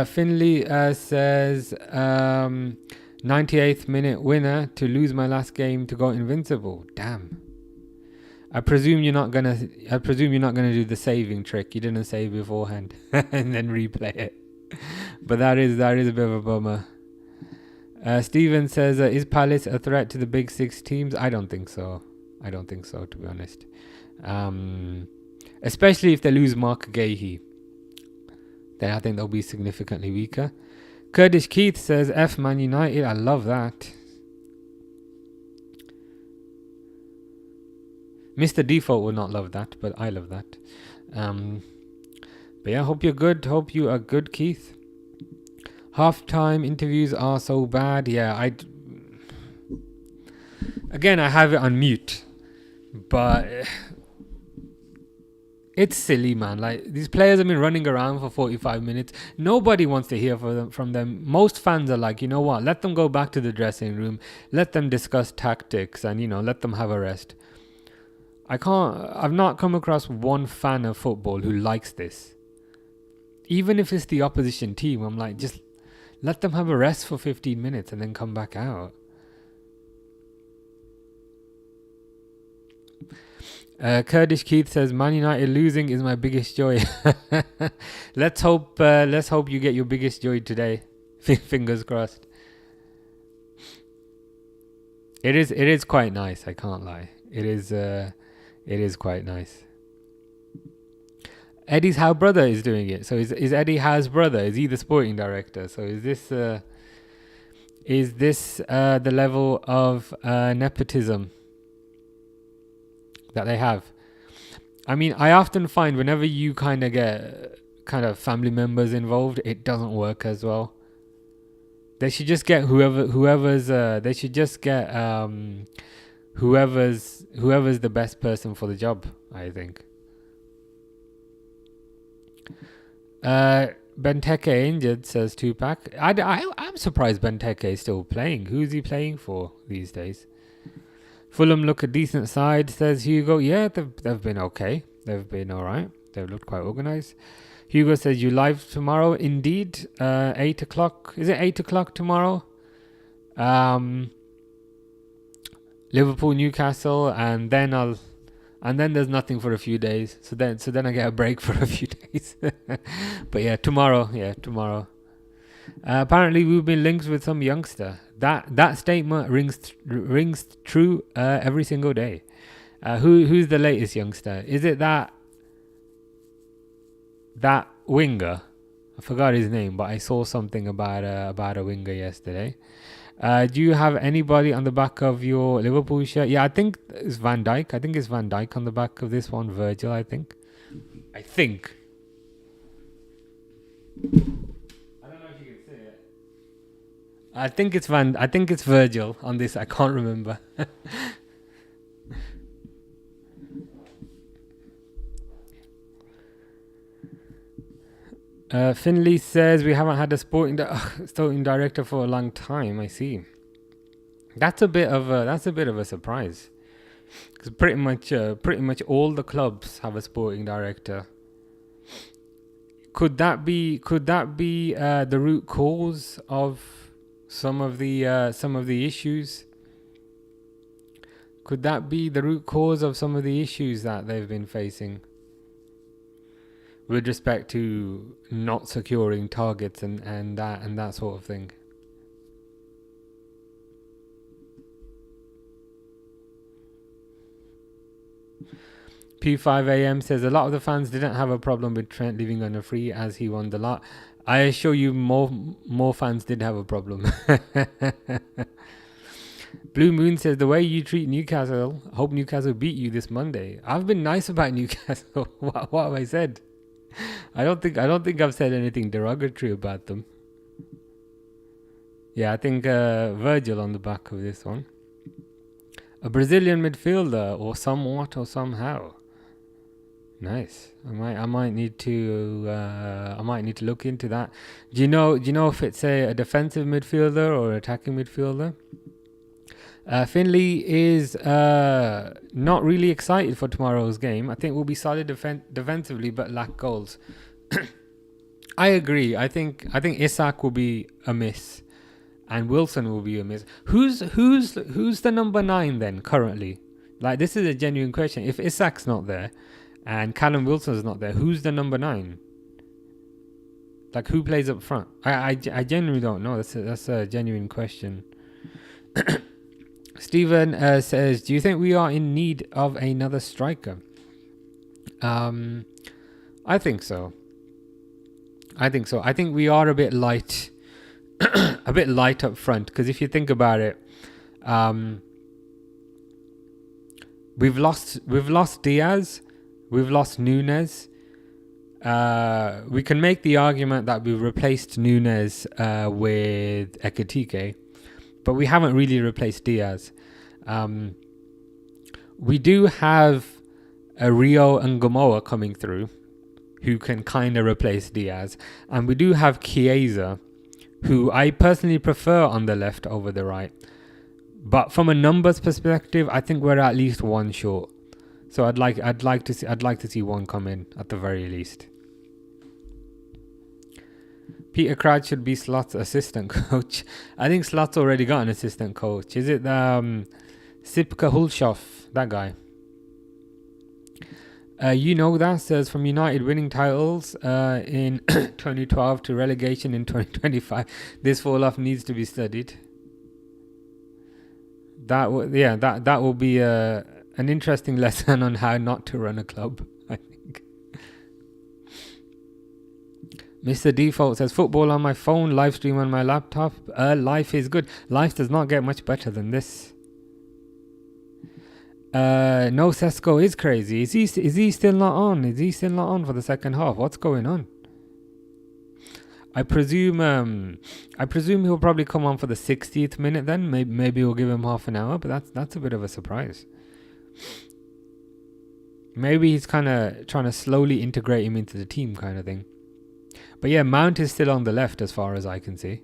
Finley says 98th minute winner to lose my last game to go invincible. Damn. I presume you're not gonna do the saving trick. You didn't save beforehand and then replay it. But that is a bit of a bummer. Steven says, is Palace a threat to the big six teams? I don't think so, to be honest. Especially if they lose Mark Gahey, then I think they'll be significantly weaker. Kurdish Keith says, F Man United. I love that. Mr. Default will not love that, but I love that. But yeah, hope you're good. Hope you are good, Keith. Half-time interviews are so bad. Yeah, I have it on mute, but It's silly, man. Like, these players have been running around for 45 minutes. Nobody wants to hear from them. Most fans are like, you know what? Let them go back to the dressing room. Let them discuss tactics and, let them have a rest. I've not come across one fan of football who likes this. Even if it's the opposition team, I'm like, just let them have a rest for 15 minutes and then come back out. Kurdish Keith says, Man United losing is my biggest joy. Let's hope you get your biggest joy today. Fingers crossed. It is quite nice, I can't lie. It is quite nice. Eddie's Howe brother is doing it. So is Eddie Howe's brother? Is he the sporting director? So is this the level of nepotism that they have? I mean, I often find whenever you kind of get family members involved, it doesn't work as well. They should just get whoever's the best person for the job, I think. Benteke injured, says Tupac. I'm surprised Benteke is still playing. Who's he playing for these days? Fulham look a decent side, says Hugo. Yeah, they've been okay. They've been all right. They've looked quite organised. Hugo says, you live tomorrow? Indeed. 8 o'clock. Is it 8 o'clock tomorrow? Liverpool, Newcastle, and then there's nothing for a few days. So then I get a break for a few days. But yeah, tomorrow. Apparently we've been linked with some youngster. That statement rings true every single day. Who's the latest youngster? Is it that winger? I forgot his name, but I saw something about a winger yesterday. Do you have anybody on the back of your Liverpool shirt? Yeah, I think it's Van Dijk. I think it's Van Dijk on the back of this one. Virgil, I think. I don't know if you can see it. I think it's Virgil on this. I can't remember. Finley says we haven't had a sporting director for a long time. I see. That's a bit of a surprise, because pretty much all the clubs have a sporting director. Could that be the root cause of some of the issues? Could that be the root cause of some of the issues that they've been facing with respect to not securing targets and that sort of thing? P5am says a lot of the fans didn't have a problem with Trent leaving on a free as he won the lot. I assure you, more fans did have a problem. Blue Moon says the way you treat Newcastle, hope Newcastle beat you this Monday. I've been nice about Newcastle. What have I said? I don't think I've said anything derogatory about them. Yeah, I think Virgil on the back of this one. A Brazilian midfielder, or somewhat or somehow. Nice. I might need to look into that. Do you know if it's a defensive midfielder or attacking midfielder? Finley is not really excited for tomorrow's game. I think we'll be solid defensively, but lack goals. I agree. I think Isak will be a miss, and Wilson will be a miss. Who's the number 9 then currently? Like, this is a genuine question. If Isak's not there and Callum Wilson's not there, who's the number 9? Like, who plays up front? I genuinely don't know. That's a genuine question. Stephen says, do you think we are in need of another striker? I think so. I think we are a bit light, up front. Because if you think about it, we've lost Diaz, we've lost Nunes. We can make the argument that we've replaced Nunes with Ekitike, but we haven't really replaced Diaz. We do have a Rio and Gamoa coming through, who can kind of replace Diaz. And we do have Chiesa, who I personally prefer on the left over the right. But from a numbers perspective, I think we're at least one short. So I'd like to see one come in at the very least. Peter Crouch should be Slot's assistant coach. I think Slot's already got an assistant coach. Is it Sipka Hulshov, that guy? That says from United winning titles in 2012 to relegation in 2025, this fall off needs to be studied. That will be an interesting lesson on how not to run a club, I think. Mr. Default says football on my phone, live stream on my laptop. Life is good. Life does not get much better than this. No, Sesko is crazy. Is he still not on? Is he still not on for the second half? What's going on? I presume he'll probably come on for the 60th minute then. Maybe we'll give him half an hour, but that's a bit of a surprise. Maybe he's kind of trying to slowly integrate him into the team kind of thing. But yeah, Mount is still on the left as far as I can see.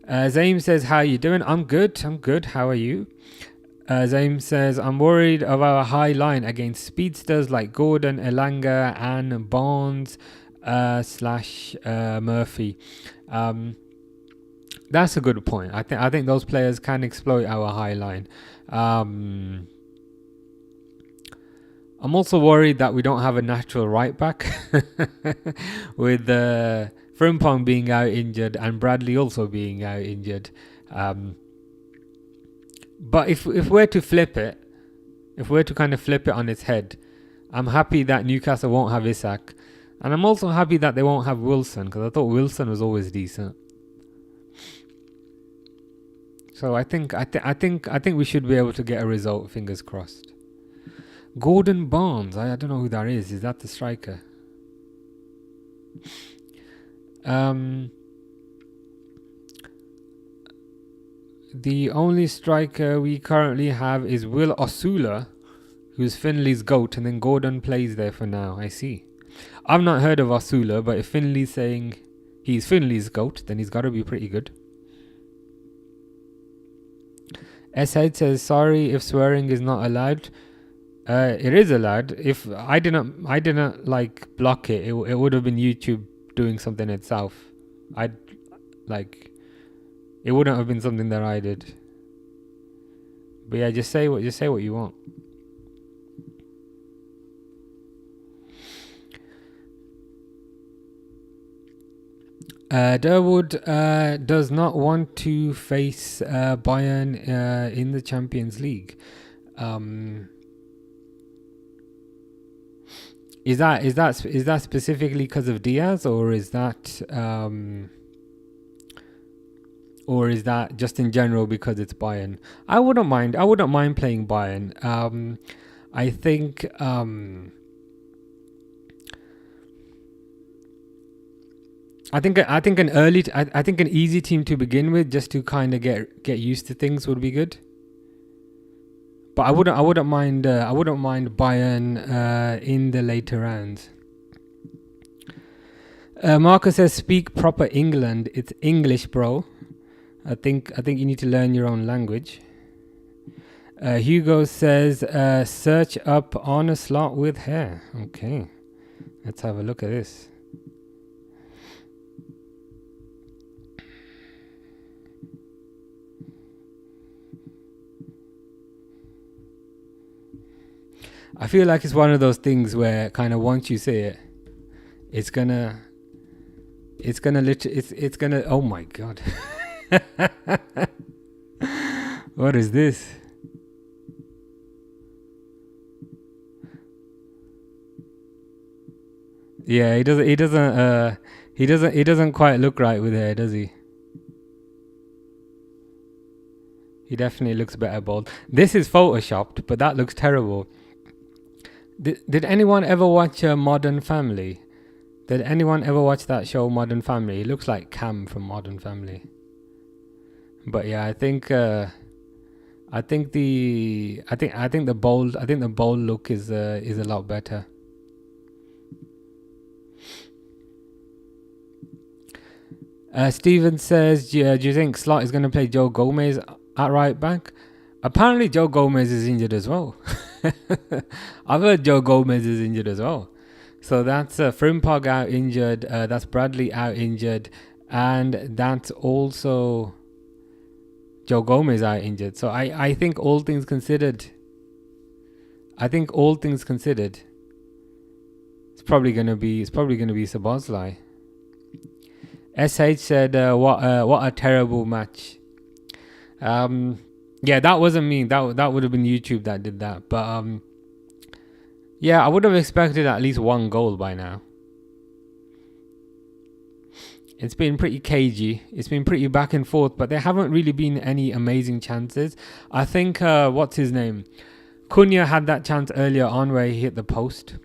Zaim says, how are you doing? I'm good. How are you? Zaim says, I'm worried of our high line against speedsters like Gordon, Elanga and Barnes / Murphy. That's a good point. I think those players can exploit our high line. I'm also worried that we don't have a natural right back with Frimpong being out injured and Bradley also being out injured. But if we're to flip it, if we're to kind of flip it on its head, I'm happy that Newcastle won't have Isak, and I'm also happy that they won't have Wilson, because I thought Wilson was always decent. So I think we should be able to get a result. Fingers crossed. Gordon Barnes, I don't know who that is. Is that the striker? The only striker we currently have is Will Osula, who's Finley's GOAT, and then Gordon plays there for now. I see. I've not heard of Osula, but if Finley's saying he's Finley's GOAT, then he's got to be pretty good. S-Head says, sorry if swearing is not allowed. It is allowed. If I didn't like block it, it would have been YouTube doing something itself. It wouldn't have been something that I did. But yeah, just say what you want. Durwood does not want to face Bayern in the Champions League. Is that specifically because of Diaz, or is that just in general because it's Bayern? I wouldn't mind playing Bayern. I think an easy team to begin with, just to kind of get used to things, would be good. But I wouldn't mind Bayern in the later rounds. Marcus says, speak proper England. It's English, bro. I think you need to learn your own language. Hugo says, search up on a slot with hair. Okay, let's have a look at this. I feel like it's one of those things where kind of once you say it, it's gonna oh my god. What is this? Yeah, he doesn't quite look right with hair, does he? He definitely looks better bald. This is photoshopped, but that looks terrible. Did anyone ever watch Modern Family? Did anyone ever watch that show Modern Family? He looks like Cam from Modern Family. But yeah, I think the bold look is a lot better. Steven says, do you think Slot is going to play Joe Gomez at right back? Apparently Joe Gomez is injured as well. I've heard Joe Gomez is injured as well. So that's Frimpong out injured, that's Bradley out injured, and that's also Joe Gomez out injured. So I think all things considered, it's probably gonna be Szoboszlai. SH said, what a terrible match. Yeah, that wasn't me. That would have been YouTube that did that. But yeah, I would have expected at least one goal by now. It's been pretty cagey. It's been pretty back and forth, but there haven't really been any amazing chances. I think, what's his name? Cunha had that chance earlier on where he hit the post.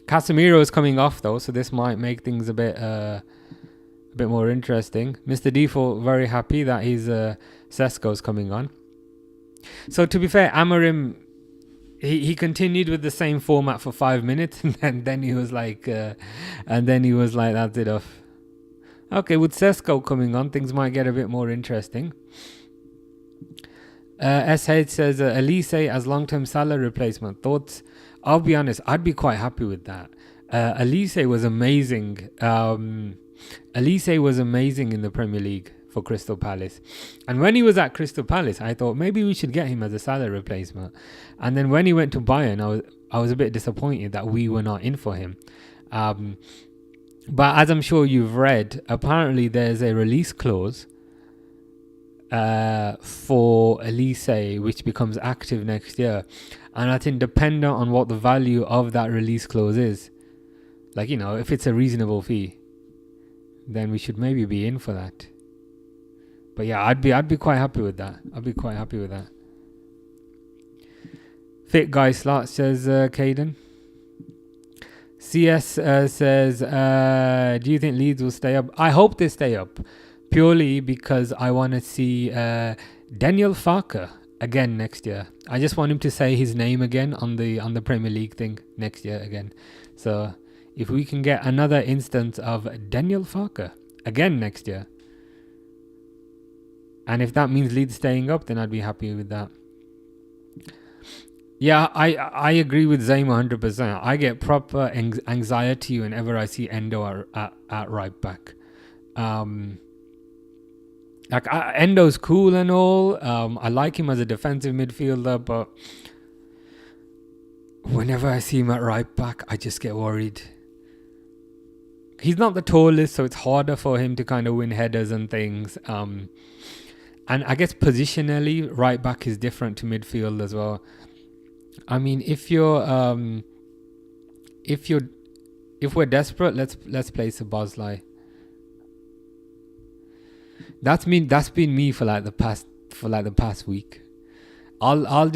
Casemiro is coming off though, so this might make things a bit more interesting. Mr. Default very happy that his Sesko's coming on. So to be fair, Amorim, he continued with the same format for 5 minutes, and then he was like, that's enough. Okay, with Sesko coming on, things might get a bit more interesting. SH says, Elise as long-term Salah replacement. Thoughts? I'll be honest, I'd be quite happy with that. Elise was amazing. Elise was amazing in the Premier League for Crystal Palace. And when he was at Crystal Palace, I thought maybe we should get him as a Salah replacement. And then when he went to Bayern, I was a bit disappointed that we were not in for him. But as I'm sure you've read, apparently there's a release clause for Elise, which becomes active next year. And I think dependent on what the value of that release clause is, like, you know, if it's a reasonable fee, then we should maybe be in for that. But yeah, I'd be quite happy with that. Fit guy slot, says Caden. CS says, do you think Leeds will stay up? I hope they stay up, purely because I want to see Daniel Farke again next year. I just want him to say his name again on the Premier League thing next year again. So if we can get another instance of Daniel Farke again next year, and if that means Leeds staying up, then I'd be happy with that. Yeah, I agree with Zaim 100%. I get proper anxiety whenever I see Endo at right back. Endo's cool and all. I like him as a defensive midfielder, but whenever I see him at right back, I just get worried. He's not the tallest, so it's harder for him to kind of win headers and things. And I guess positionally, right back is different to midfield as well. I mean, if we're desperate, let's play Szoboszlai. That's been me for the past week. I'll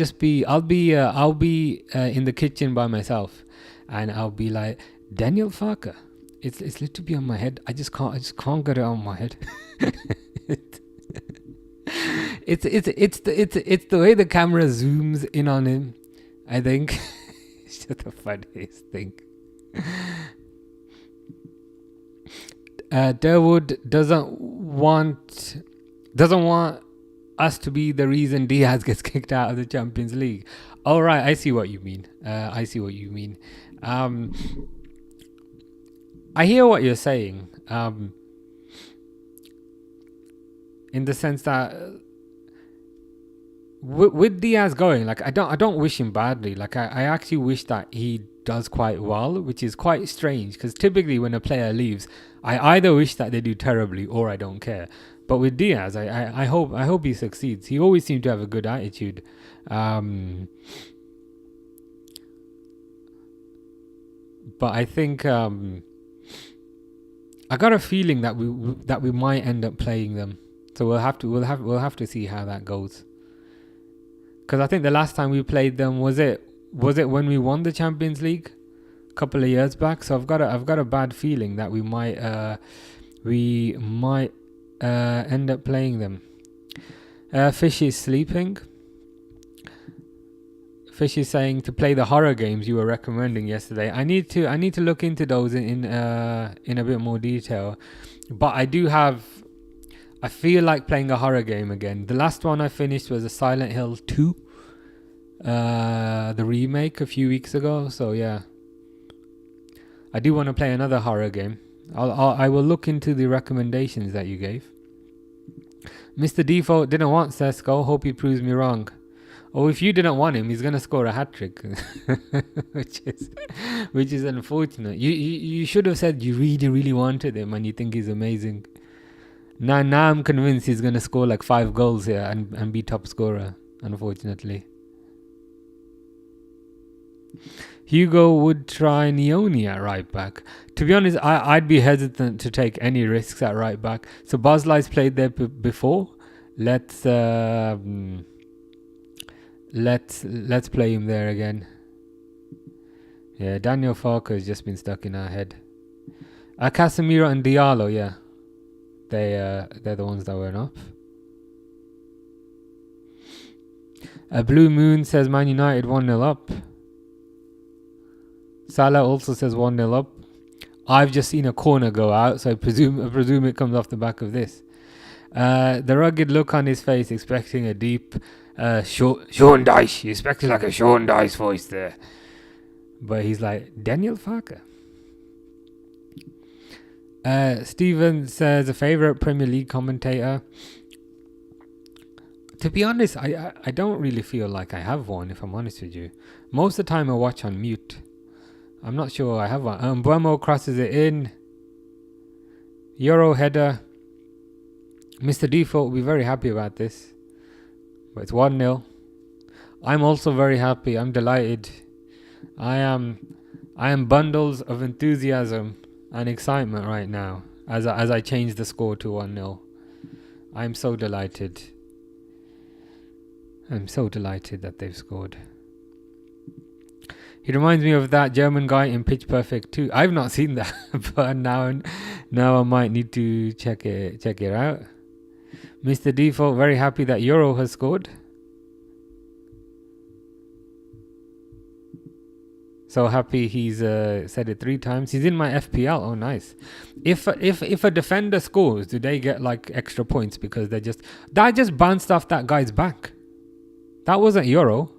be in the kitchen by myself, and I'll be like, Daniel Farke. It's literally on my head. I just can't get it on my head. It's the way the camera zooms in on him. I think it's just the funniest thing. Durwood doesn't want us to be the reason Diaz gets kicked out of the Champions League. All right, I see what you mean. I hear what you're saying. In the sense that with Diaz going, like I don't wish him badly. Like I actually wish that he does quite well, which is quite strange because typically when a player leaves, I either wish that they do terribly or I don't care. But with Diaz, I hope he succeeds. He always seemed to have a good attitude. But I think I got a feeling that we might end up playing them. So we'll have to see how that goes. Because I think the last time we played them was it when we won the Champions League a couple of years back. So I've got a bad feeling that we might end up playing them. Fish is sleeping. Fish is saying to play the horror games you were recommending yesterday. I need to look into those in a bit more detail. But I feel like playing a horror game again. The last one I finished was a Silent Hill 2, the remake a few weeks ago. So yeah, I do want to play another horror game. I will look into the recommendations that you gave. Mr. Default didn't want Sesko. Hope he proves me wrong. Oh, if you didn't want him, he's gonna score a hat trick, which is unfortunate. You should have said you really wanted him and you think he's amazing. Now I'm convinced he's gonna score like 5 goals here and be top scorer. Unfortunately, Hugo would try Neoni at right back. To be honest, I'd be hesitant to take any risks at right back. So Boslai's played there before. Let's play him there again. Yeah, Daniel Farker has just been stuck in our head. Casemiro and Diallo, yeah. They're the ones that went up. Blue Moon says Man United 1-0 up. Salah also says 1-0 up. I've just seen a corner go out, so I presume it comes off the back of this. The rugged look on his face, expecting a deep Sean Dyche. He expected like a Sean Dyche voice there. But he's like, Daniel Farker. Steven says a favourite Premier League commentator. To be honest, I don't really feel like I have one, if I'm honest with you. Most of the time I watch on mute. I'm not sure I have one. Buemo crosses it in. Euro header. Mr. Default will be very happy about this. But it's 1-0. I'm also very happy. I'm delighted. I am bundles of enthusiasm and excitement right now as I change the score to 1-0. I'm so delighted. I'm so delighted that they've scored. He reminds me of that German guy in Pitch Perfect 2. I've not seen that, but now I might need to check it out. Mr. Default very happy that Euro has scored. So happy he's said it 3 times. He's in my FPL. Oh, nice. If a defender scores, do they get like extra points because that just bounced off that guy's back? That wasn't Euro.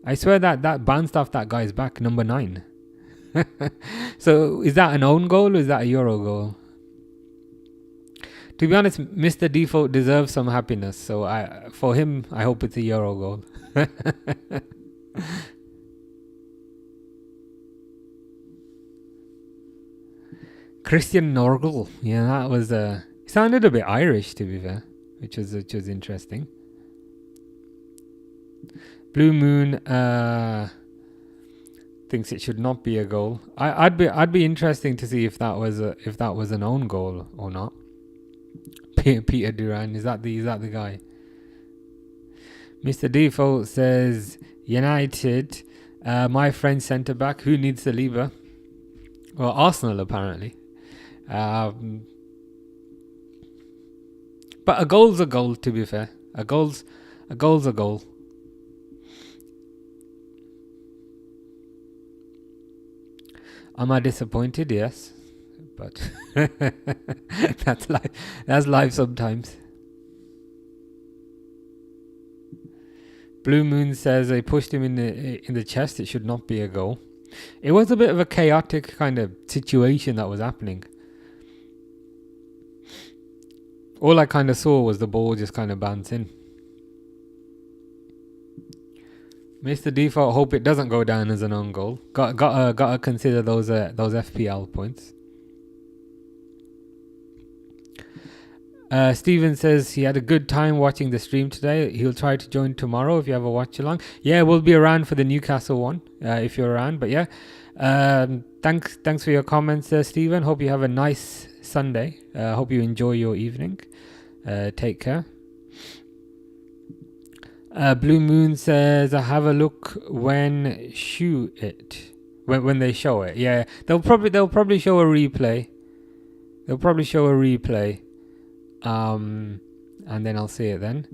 I swear that bounced off that guy's back, number 9. So is that an own goal or is that a Euro goal? To be honest, Mr. Default deserves some happiness. So for him, I hope it's a Euro goal. Christian Norgel. Yeah, that was sounded a bit Irish, to be fair, which was interesting. Blue Moon thinks it should not be a goal. I'd be interesting to see if that was an own goal or not. Peter Duran, is that the guy? Mr. Default says United, my French centre back. Who needs Saliba? Well, Arsenal apparently. But a goal's a goal, to be fair. A goal's a goal. Am I disappointed? Yes. But that's life. That's life sometimes. Blue Moon says they pushed him in the chest. It should not be a goal. It was a bit of a chaotic kind of situation that was happening. All I kind of saw was the ball just kind of bounce in. Mr. Default, hope it doesn't go down as an own goal. Gotta consider those FPL points. Steven says he had a good time watching the stream today. He'll try to join tomorrow if you have a watch along. Yeah, we'll be around for the Newcastle one if you're around. But yeah, thanks for your comments, Steven. Hope you have a nice Sunday. Hope you enjoy your evening. Take care. Blue Moon says, I have a look when they show it. Yeah, they'll probably show a replay. and then I'll see it then.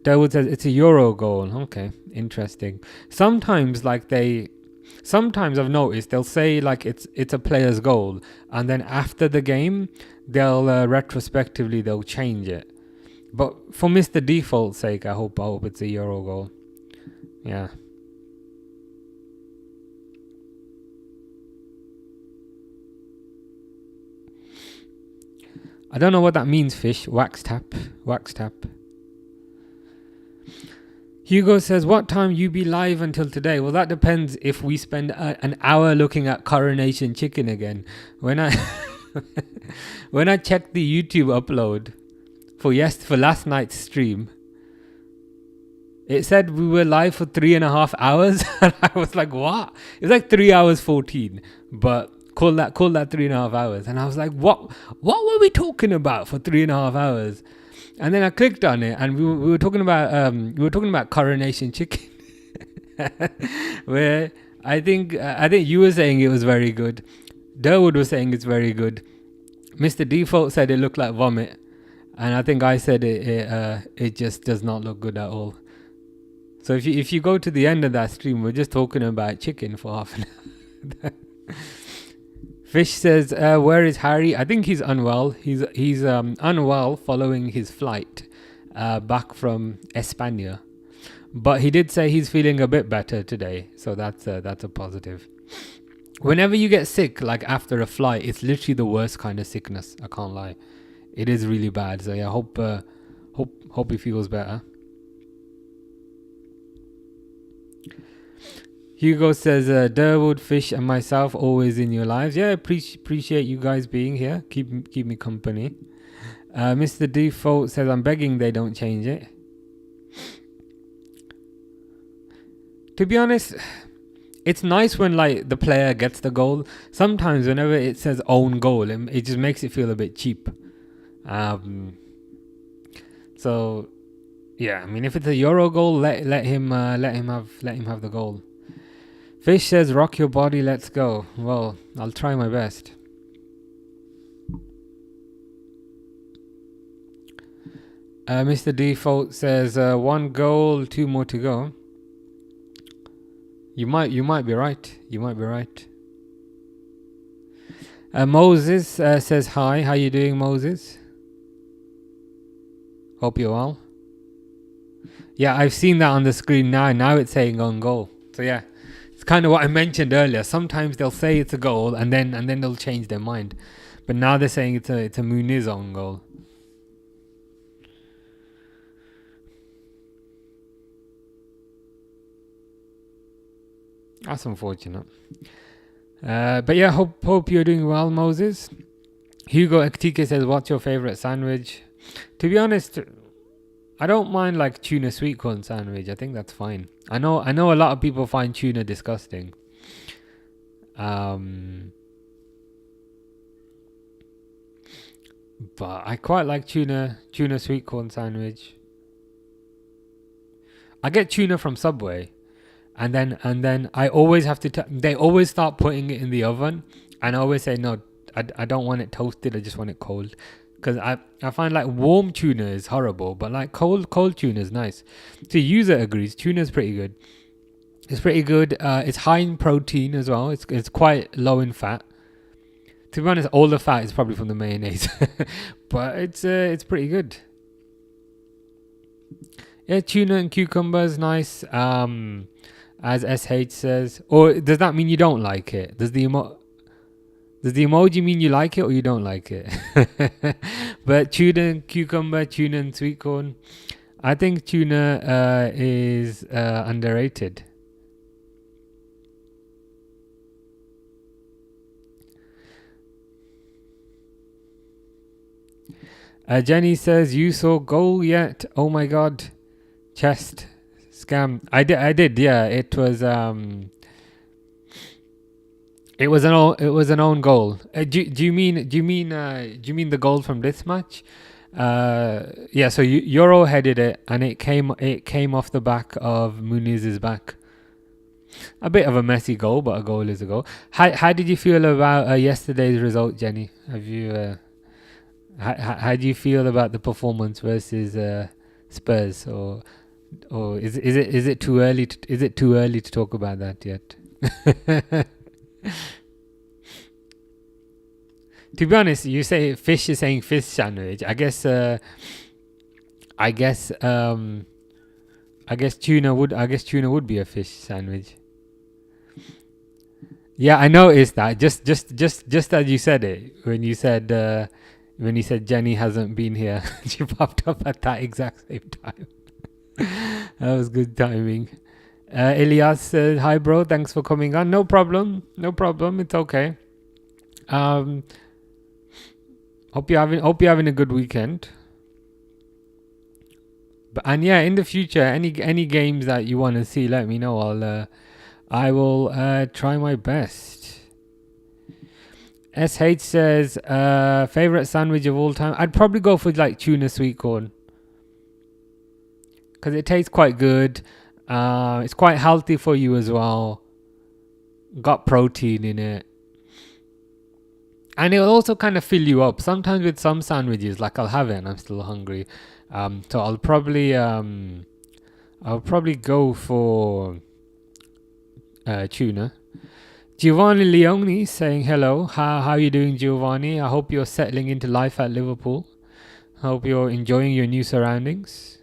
Dawood says it's a Euro goal. Okay, interesting. Sometimes I've noticed they'll say like it's a player's goal, and then after the game they'll retrospectively they'll change it. But for Mr. Default's sake, I hope it's a Euro goal. Yeah. I don't know what that means, Fish. Wax tap. Hugo says, what time you be live until today? Well, that depends if we spend an hour looking at Coronation Chicken again. When I when I checked the YouTube upload for last night's stream, it said we were live for 3.5 hours. And I was like, what? It was like 3 hours 14, but call that 3.5 hours. And I was like, what were we talking about for 3.5 hours? And then I clicked on it, and we were talking about Coronation Chicken, where I think you were saying it was very good. Durwood was saying it's very good. Mr. Default said it looked like vomit, and I think I said it just does not look good at all. So if you go to the end of that stream, we're just talking about chicken for half an hour. Fish says, where is Harry? I think he's unwell. He's unwell following his flight back from España. But he did say he's feeling a bit better today. So that's a positive. Whenever you get sick, like after a flight, it's literally the worst kind of sickness. I can't lie. It is really bad. So yeah, hope he feels better. Hugo says, Durwood, Fish, and myself always in your lives. Yeah, appreciate you guys being here. Keep me company. Mr. Default says, I'm begging they don't change it. To be honest, it's nice when like the player gets the goal. Sometimes whenever it says own goal, it just makes it feel a bit cheap. So yeah, I mean, if it's a Euro goal, let him have the goal. Fish says, rock your body, let's go. Well, I'll try my best. Mr. Default says, 1 goal, 2 more to go. You might be right. Moses says hi. How you doing, Moses? Hope you're well. Yeah, I've seen that on the screen now. Now it's saying on goal. So yeah. It's kind of what I mentioned earlier. Sometimes they'll say it's a goal and then they'll change their mind. But now they're saying it's a Muniz own goal. That's unfortunate. But yeah, hope you're doing well, Moses. Hugo Ektika says, what's your favorite sandwich? To be honest, I don't mind like tuna sweet corn sandwich. I think that's fine. I know a lot of people find tuna disgusting. But I quite like tuna sweet corn sandwich. I get tuna from Subway, and then I always have to. They always start putting it in the oven, and I always say no. I don't want it toasted. I just want it cold. Because I find like warm tuna is horrible, but like cold tuna is nice. So user agrees, tuna is pretty good. It's pretty good. It's high in protein as well. It's quite low in fat. To be honest, all the fat is probably from the mayonnaise, but it's pretty good. Yeah, tuna and cucumber is nice. As SH says, or does that mean you don't like it? Does the emoji mean you like it or you don't like it? But tuna and cucumber, tuna and sweet corn. I think tuna is underrated. Jenny says, you saw goal yet? Oh my god. Chest scam. I did, yeah. It was It was an own goal. Do you mean the goal from this match? Yeah. So Euro headed it, and it came off the back of Muniz's back. A bit of a messy goal, but a goal is a goal. How did you feel about yesterday's result, Jenny? Have you How do you feel about the performance versus Spurs, or is it too early? Is it too early to talk about that yet? To be honest, you say fish is saying fish sandwich. I guess tuna would be a fish sandwich. Yeah, I noticed that. Just as you said it, when you said Jenny hasn't been here, she popped up at that exact same time. That was good timing. Elias said, "Hi, bro. Thanks for coming on. No problem. It's okay. Hope you're having a good weekend. And yeah, in the future, any games that you want to see, let me know. I will try my best." SH says, favorite sandwich of all time. I'd probably go for like tuna sweet corn, because it tastes quite good. It's quite healthy for you as well. Got protein in it. And it'll also kind of fill you up. Sometimes with some sandwiches, like I'll have it and I'm still hungry. So I'll probably go for tuna. Giovanni Leone saying hello. How are you doing, Giovanni? I hope you're settling into life at Liverpool. Hope you're enjoying your new surroundings.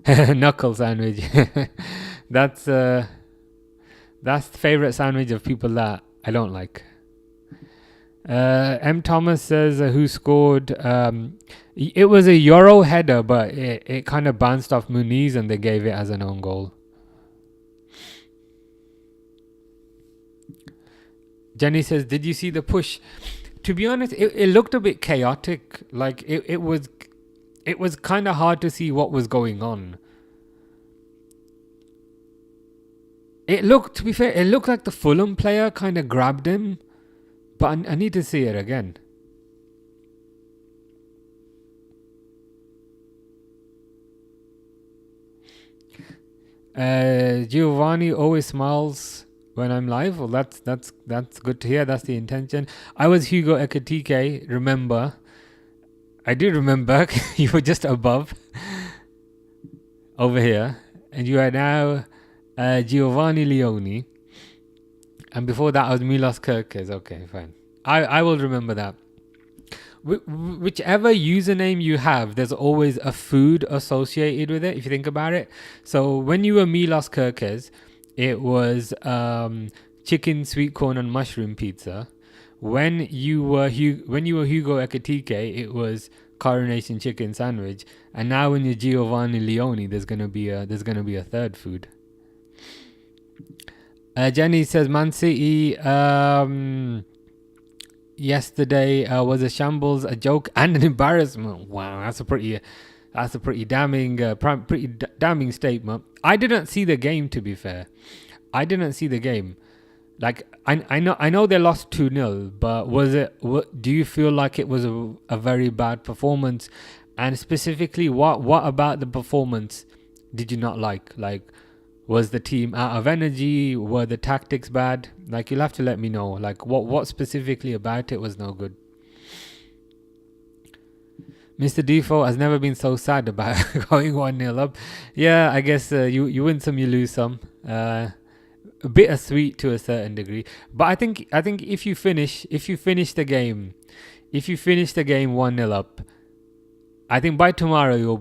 Knuckle sandwich. That's the favorite sandwich of people that I don't like. M. Thomas says, who scored? It was a Euro header, but it kind of bounced off Muniz and they gave it as an own goal. Jenny says, did you see the push? To be honest, it looked a bit chaotic. Like it was kind of hard to see what was going on. To be fair, it looked like the Fulham player kind of grabbed him. But I need to see it again. Giovanni always smiles when I'm live. Well, that's good to hear. That's the intention. I was Hugo Ekitike. Remember, I do remember. You were just above, over here, and you are now Giovanni Leone. And before that, I was Milos Kerkez. Okay, fine. I will remember that. Whichever username you have, there's always a food associated with it, if you think about it. So when you were Milos Kerkez, it was chicken, sweet corn, and mushroom pizza. When you were Hugo Ekitike, it was coronation chicken sandwich. And now when you're Giovanni Leone, there's gonna be a third food. Jenny says Man City yesterday was a shambles, a joke, and an embarrassment. Wow, that's a pretty damning statement. I didn't see the game, to be fair. I didn't see the game. Like I know they lost 2-0, but do you feel like it was a very bad performance? And specifically, what about the performance did you not like? Like, was the team out of energy? Were the tactics bad? Like, you'll have to let me know. Like, what specifically about it was no good? Mr. Defoe has never been so sad about going 1-0 up. Yeah, I guess you win some, you lose some. Bittersweet to a certain degree. But I think if you finish the game 1-0 up, I think by tomorrow you'll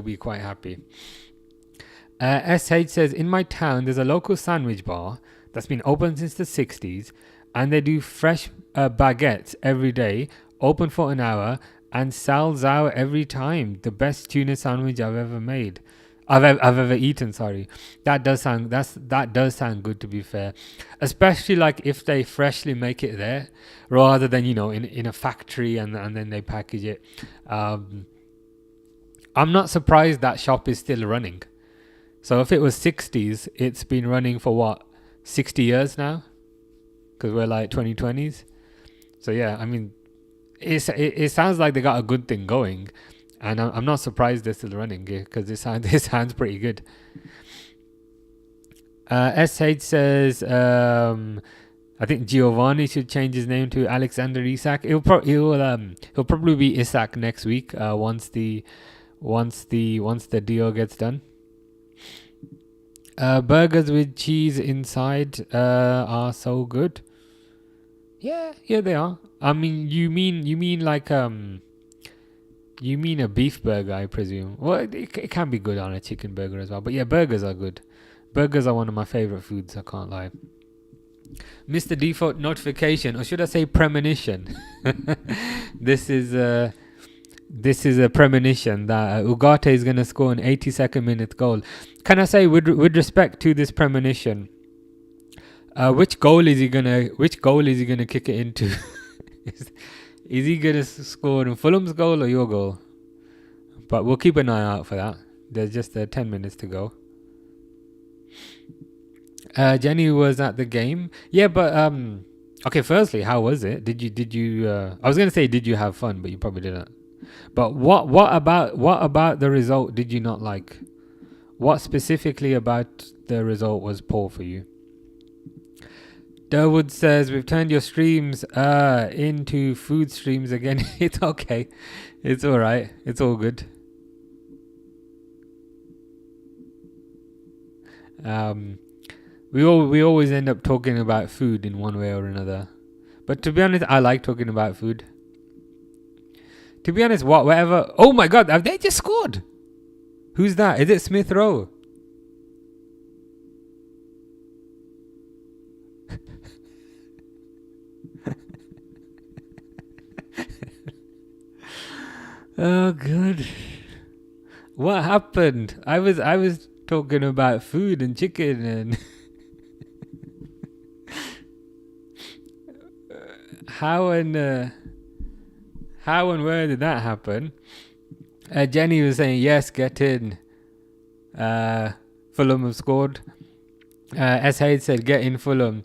be quite happy. SH says, in my town there's a local sandwich bar that's been open since the 60s, and they do fresh baguettes every day, open for an hour, and sells out every time. The best tuna sandwich I've ever eaten. Sorry, that does sound good, to be fair, especially like if they freshly make it there rather than in a factory and then they package it. I'm not surprised that shop is still running. So if it was 60s, it's been running for what, 60 years now? Because we're like 2020s. So yeah, I mean, it sounds like they got a good thing going, and I'm not surprised they're still running, because this sounds pretty good. SH says, I think Giovanni should change his name to Alexander Isak. He'll probably be Isak next week. Once the deal gets done. Burgers with cheese inside are so good. Yeah, they are. I mean, you mean like you mean a beef burger, I presume. Well, it can be good on a chicken burger as well. But yeah, burgers are good. Burgers are one of my favorite foods. I can't lie. Mr. Default notification, or should I say premonition? This is a premonition that Ugarte is going to score an 82nd minute goal. Can I say, with respect to this premonition, which goal is he gonna kick it into? is he gonna score in Fulham's goal or your goal? But we'll keep an eye out for that. There's just 10 minutes to go. Jenny was at the game. Yeah, but okay. Firstly, how was it? Did you? I was gonna say, did you have fun? But you probably didn't. But what about the result did you not like? What specifically about the result was poor for you? Durwood says, we've turned your streams into food streams again. It's okay. It's alright. It's all good. We always end up talking about food in one way or another. But to be honest, I like talking about food. To be honest, whatever. Oh my god, have they just scored? Who's that? Is it Smith Rowe? Oh god. What happened? I was talking about food and chicken and how and where did that happen? Jenny was saying yes, get in. Fulham have scored. S. Hayes said get in Fulham.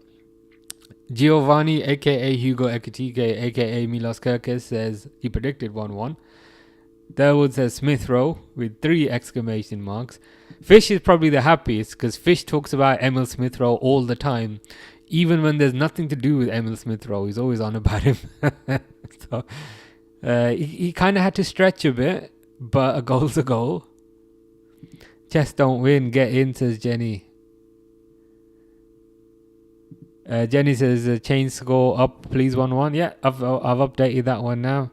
Giovanni, aka Hugo Ekitike, aka Milos Kerkez, says he predicted 1-1. Durwood says Smith Rowe with 3 exclamation marks. Fish is probably the happiest because Fish talks about Emil Smith Rowe all the time. Even when there's nothing to do with Emil Smith Rowe, he's always on about him. So he kind of had to stretch a bit, but a goal's a goal. Chess don't win, get in, says Jenny. Jenny says change score up, please 1-1. Yeah, I've updated that one now.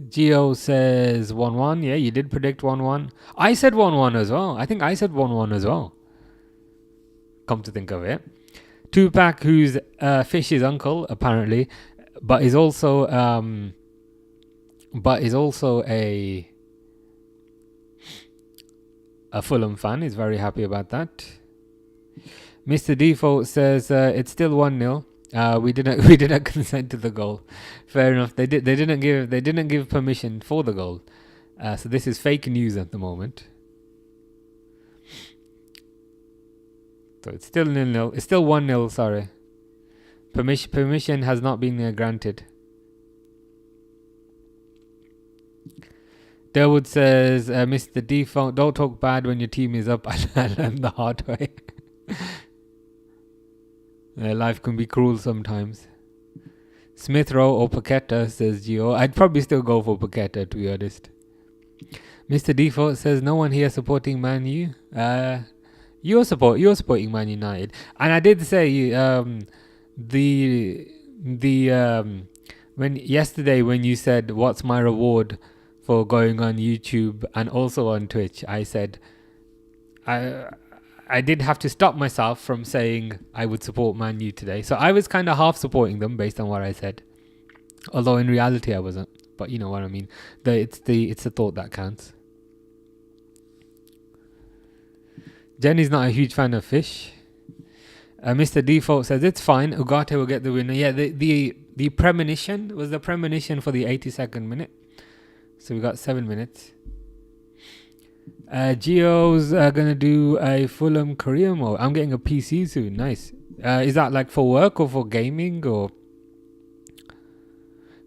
Geo says 1-1. Yeah, you did predict 1-1. I said 1-1 as well. I think I said 1-1 as well. Come to think of it. Tupac, who's Fish's uncle apparently, but is also a Fulham fan. Is very happy about that. Mr. Default says it's still 1-0. We didn't consent to the goal. Fair enough. They didn't give permission for the goal. So this is fake news at the moment. So it's still 0-0. It's still 1-0. Sorry. Permission has not been granted. Durwood says, Mr. Default, don't talk bad when your team is up. I learned the hard way. Life can be cruel sometimes. Smith Rowe or Paqueta, says Gio. I'd probably still go for Paqueta, to be honest. Mr. Default says no one here supporting Man U. You're supporting Man United, and I did say when you said what's my reward for going on YouTube and also on Twitch, I said I did have to stop myself from saying I would support Man U today. So I was kind of half supporting them based on what I said. Although in reality I wasn't. But you know what I mean. It's the thought that counts. Jenny's not a huge fan of Fish. Mr. Default says it's fine. Ugarte will get the winner. Yeah, the premonition was the premonition for the 82nd minute. So we got 7 minutes. Gio's gonna do a Fulham career mode. I'm getting a PC soon. Nice. Is that like for work or for gaming or?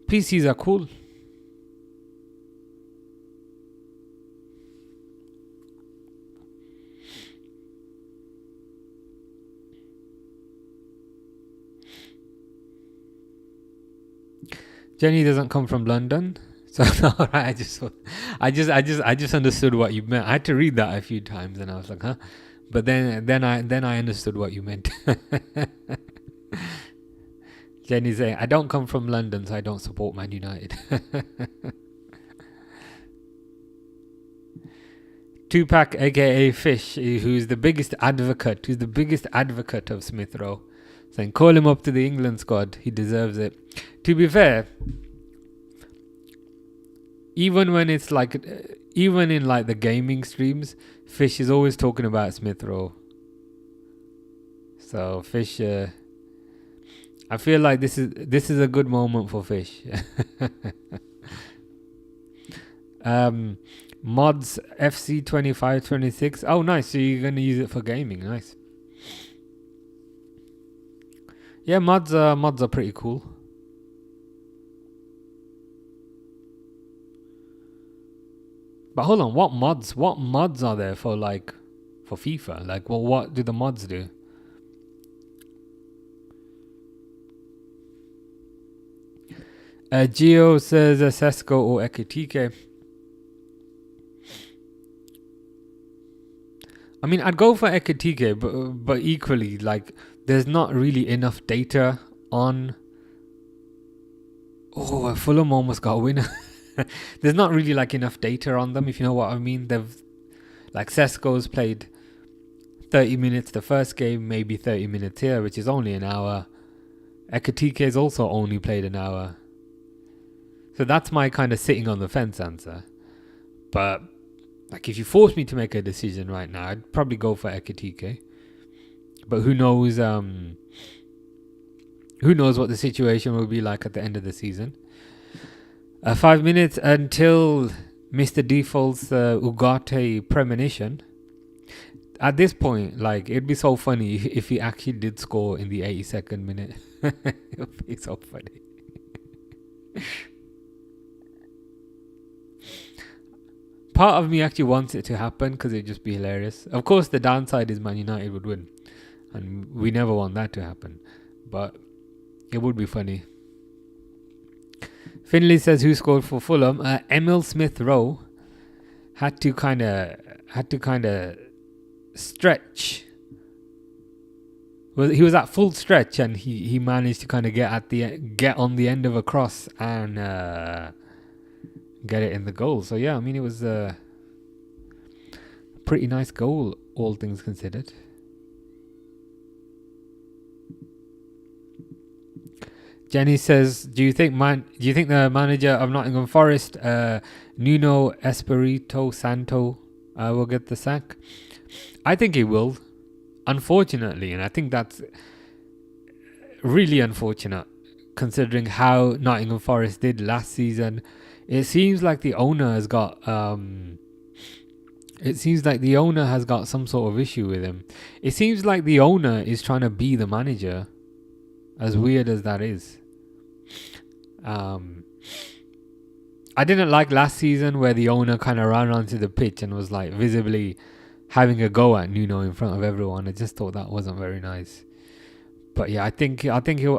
PCs are cool. Jenny doesn't come from London. So alright, I just understood what you meant. I had to read that a few times, and I was like, huh? But then I understood what you meant. Jenny's saying, I don't come from London, so I don't support Man United. Tupac, aka Fish, who's the biggest advocate of Smith Rowe, saying, call him up to the England squad. He deserves it. To be fair, even when it's like, even in like the gaming streams, Fish is always talking about Smith Rowe. So Fish, I feel like this is a good moment for Fish. Mods FC 2526. Oh, nice. So you're gonna use it for gaming. Nice. Yeah, mods are pretty cool. But hold on, what mods are there for, like, for FIFA? Like, well, what do the mods do? Gio says Sesko or Ekitike. I mean, I'd go for Ekitike, but equally, like, there's not really enough data on. Oh, Fulham almost got a winner. There's not really like enough data on them, if you know what I mean. They've, like, Sesko's played 30 minutes the first game, maybe 30 minutes here, which is only an hour. Ekitike's also only played an hour. So that's my kind of sitting on the fence answer. But, like, if you force me to make a decision right now, I'd probably go for Ekitike. But who knows what the situation will be like at the end of the season. 5 minutes until Mr. Default's Ugarte premonition. At this point, like, it'd be so funny if he actually did score in the 82nd minute. It would be so funny. Part of me actually wants it to happen because it'd just be hilarious. Of course, the downside is Man United would win, and we never want that to happen. But it would be funny. Finley says, who scored for Fulham? Emil Smith Rowe had to kind of stretch. Well, he was at full stretch, and he managed to kind of get on the end of a cross and get it in the goal. So yeah, I mean, it was a pretty nice goal, all things considered. Jenny says, do you think the manager of Nottingham Forest, Nuno Espirito Santo, will get the sack? I think he will, unfortunately, and I think that's really unfortunate considering how Nottingham Forest did last season. It seems like the owner has got some sort of issue with him. It seems like the owner is trying to be the manager. As weird as that is. I didn't like last season where the owner kind of ran onto the pitch and was like visibly having a go at Nuno in front of everyone. I just thought that wasn't very nice. But yeah, I think he'll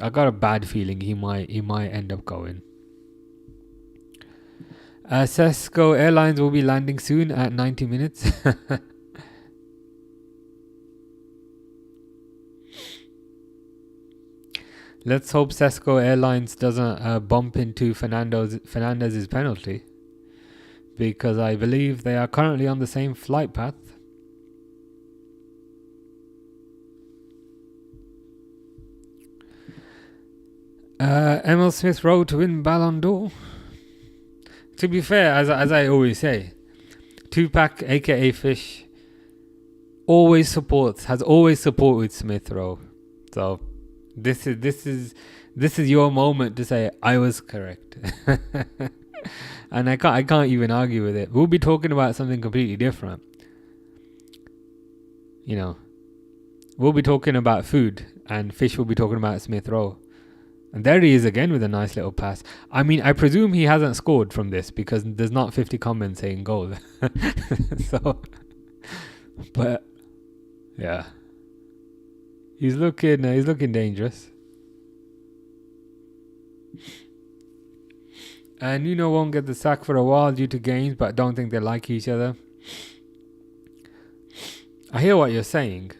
I got a bad feeling he might end up going. Sesko Airlines will be landing soon at 90 minutes. Let's hope Sesko Airlines doesn't bump into Fernandez's penalty, because I believe they are currently on the same flight path. Emil Smith Rowe to win Ballon d'Or. To be fair, as I always say, Tupac, aka Fish, has always supported Smith Rowe. So this is your moment to say I was correct. And I can't even argue with it. We'll be talking about something completely different. You know, we'll be talking about food, and Fish will be talking about Smith Rowe. And there he is again with a nice little pass. I mean, I presume he hasn't scored from this because there's not 50 comments saying goal. So, but yeah, he's looking dangerous. And Nuno won't get the sack for a while due to games, but don't think they like each other. I hear what you're saying.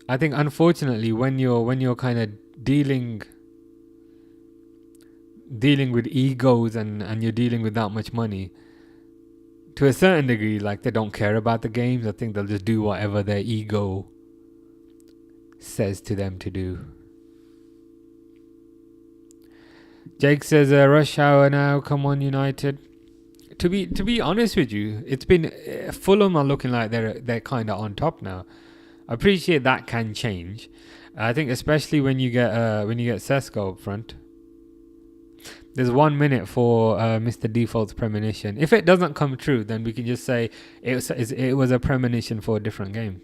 I think unfortunately when you're kind of dealing with egos and you're dealing with that much money, to a certain degree, like, they don't care about the games. I think they'll just do whatever their ego says to them to do. Jake says, rush hour now, come on United. To be honest with you, it's been Fulham are looking like they're kind of on top now. I appreciate that can change. I think especially when you get Sesko up front. There's 1 minute for Mr. Default's premonition. If it doesn't come true, then we can just say it was a premonition for a different game.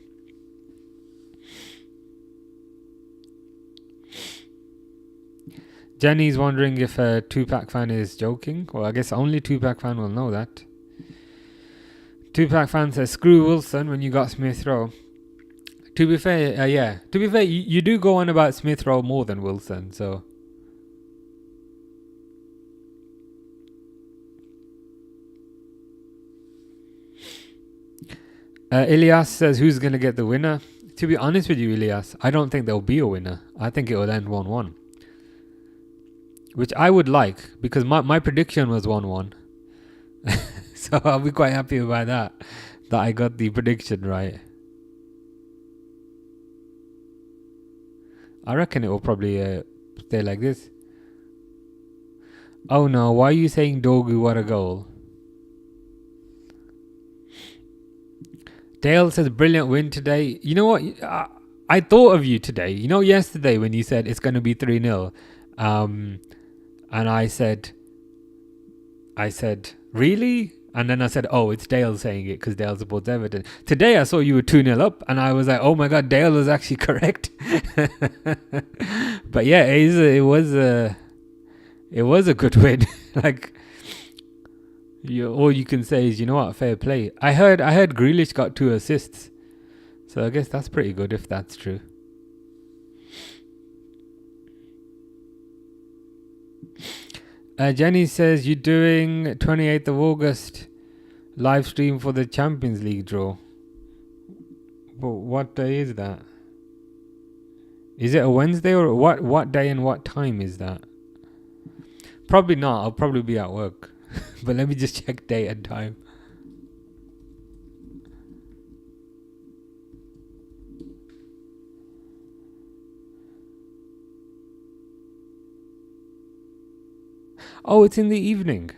Jenny's wondering if a Tupac fan is joking. Well, I guess only Tupac fan will know that. Tupac fan says, screw Wilson when you got Smith Rowe. To be fair, you do go on about Smith Rowe more than Wilson, so... Ilyas says, who's going to get the winner? To be honest with you, Ilyas, I don't think there'll be a winner. I think it will end 1-1. Which I would like, because my prediction was 1-1. So I'll be quite happy about that I got the prediction right. I reckon it will probably stay like this. Oh no, why are you saying Dogu, what a goal? Dale says, brilliant win today. You know what? I thought of you today. You know, yesterday when you said it's going to be 3-0. And I said, really? And then I said, oh, it's Dale saying it because Dale supports Everton. Today I saw you were 2-0 up and I was like, oh my God, Dale was actually correct. But yeah, it was a good win. Like, all you can say is, you know what, fair play. I heard Grealish got 2 assists. So I guess that's pretty good if that's true. Jenny says, you're doing 28th of August live stream for the Champions League draw. But what day is that? Is it a Wednesday or what day and what time is that? Probably not. I'll probably be at work. But let me just check date and time. Oh, it's in the evening.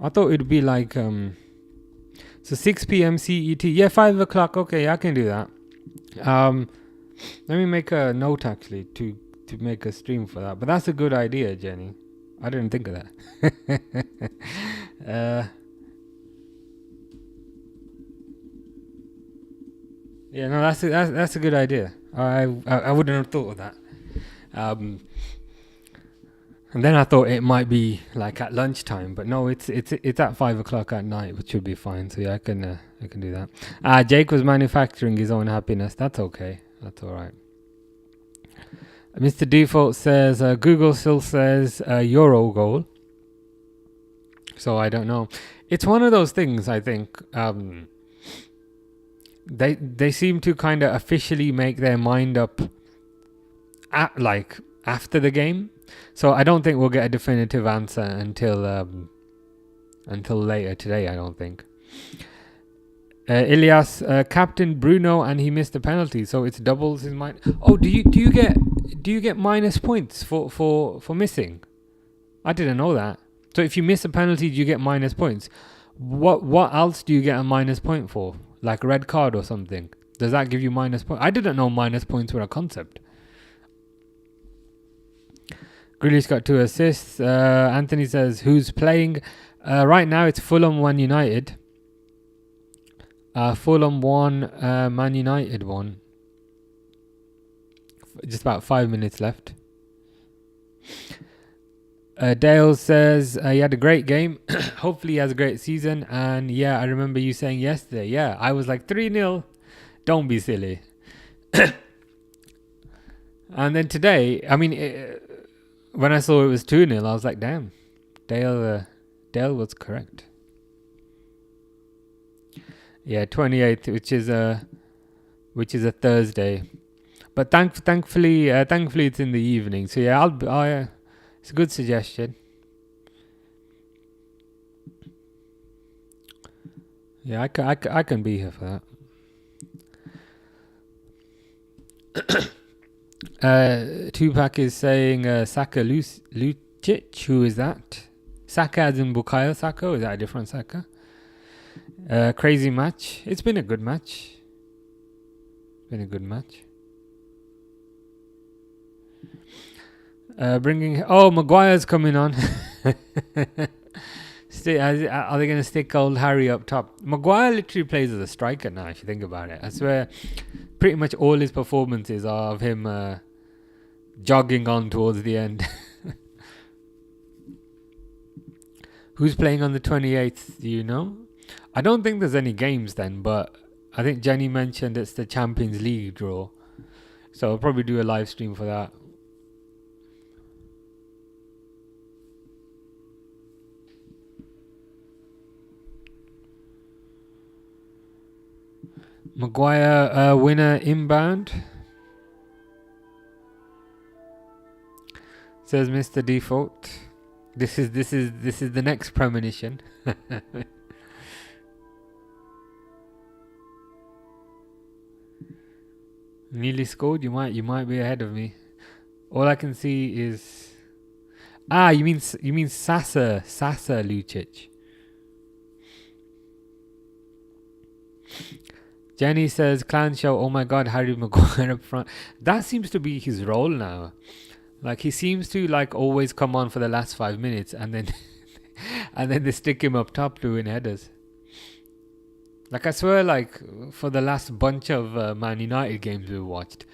I thought it'd be like so 6 p.m. CET. Yeah, 5 o'clock. Okay, I can do that. Let me make a note actually to make a stream for that. But that's a good idea, Jenny. I didn't think of that. Yeah, no, that's a good idea. I wouldn't have thought of that. And then I thought it might be like at lunchtime, but no, it's at 5 o'clock at night, which should be fine. So yeah, I can do that. Jake was manufacturing his own happiness. That's okay. That's all right. Mr. Default says Google still says Euro goal. So I don't know. It's one of those things. I think they seem to kind of officially make their mind up after the game. So I don't think we'll get a definitive answer until later today. I don't think. Ilyas, captain Bruno, and he missed a penalty, so it's doubles his mind. Oh, do you get minus points for missing? I didn't know that. So if you miss a penalty, do you get minus points? What else do you get a minus point for? Like a red card or something? Does that give you minus points? I didn't know minus points were a concept. Grealish got 2 assists. Anthony says, who's playing? Right now it's Fulham 1 United. Fulham 1, Man United 1. Just about 5 minutes left. Dale says he had a great game. Hopefully he has a great season. And yeah, I remember you saying yesterday. Yeah, I was like 3-0. Don't be silly. And then today, I mean, when I saw it was 2-0, I was like, damn, Dale was correct. Yeah, 28th, which is a Thursday. But thankfully it's in the evening. So yeah, it's a good suggestion. Yeah, I can be here for that. Tupac is saying Saka Lucic. Who is that? Saka as in Bukayo Saka? Or is that a different Saka? Crazy match. It's been a good match. Maguire's coming on. Are they going to stick old Harry up top? Maguire literally plays as a striker now, if you think about it. I swear, pretty much all his performances are of him jogging on towards the end. Who's playing on the 28th? Do you know? I don't think there's any games then, but I think Jenny mentioned it's the Champions League draw. So I'll probably do a live stream for that. Maguire winner inbound, says Mr. Default. This is the next premonition. Nearly scored. You might be ahead of me. All I can see is you mean Sasa Lucic. Jenny says, Clown Show, oh my god, Harry Maguire up front. That seems to be his role now. Like, he seems to, like, always come on for the last 5 minutes and then and then they stick him up top doing headers. Like, I swear, like, for the last bunch of Man United games we watched,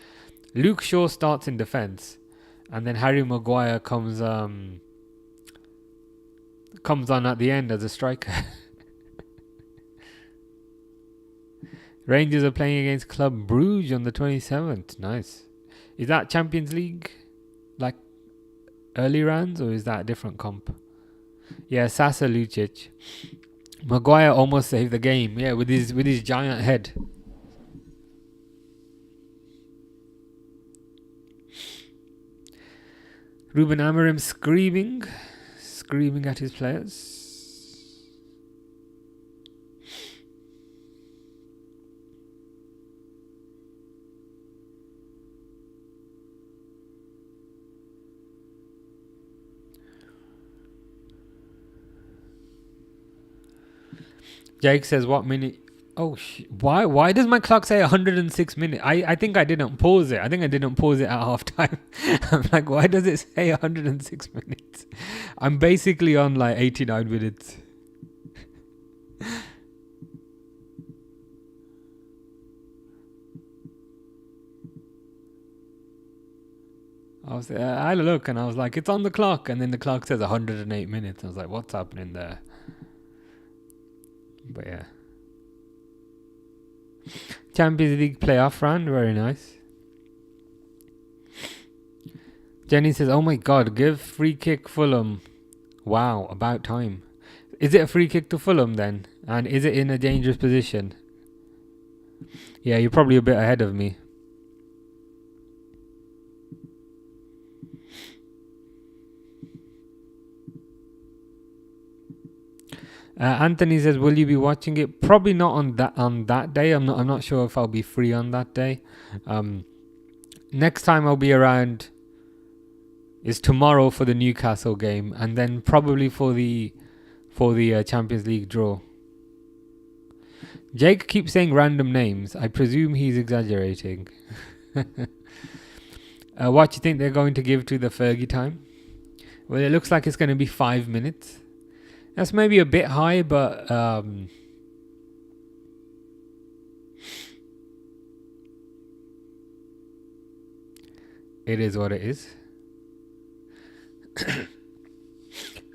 Luke Shaw starts in defence and then Harry Maguire comes on at the end as a striker. Rangers are playing against Club Brugge on the 27th. Nice. Is that Champions League, like early rounds, or is that a different comp? Yeah, Sasa Lucic. Maguire almost saved the game. Yeah, with his giant head. Ruben Amorim screaming at his players. Jake says, what minute? Oh, why does my clock say 106 minutes? I think I didn't pause it. I think I didn't pause it at half time. I'm like, why does it say 106 minutes? I'm basically on like 89 minutes. I look and I was like, it's on the clock. And then the clock says 108 minutes. I was like, what's happening there? But yeah. Champions League playoff round, very nice. Jenny says, oh my god, give free kick Fulham. Wow, about time. Is it a free kick to Fulham then? And is it in a dangerous position? Yeah, you're probably a bit ahead of me. Anthony says, will you be watching it? Probably not on that day. I'm not sure if I'll be free on that day. Next time I'll be around is tomorrow for the Newcastle game, and then probably for the Champions League draw. Jake keeps saying random names. I presume he's exaggerating. What do you think they're going to give to the Fergie time? Well, it looks like it's going to be 5 minutes. That's maybe a bit high, but it is what it is.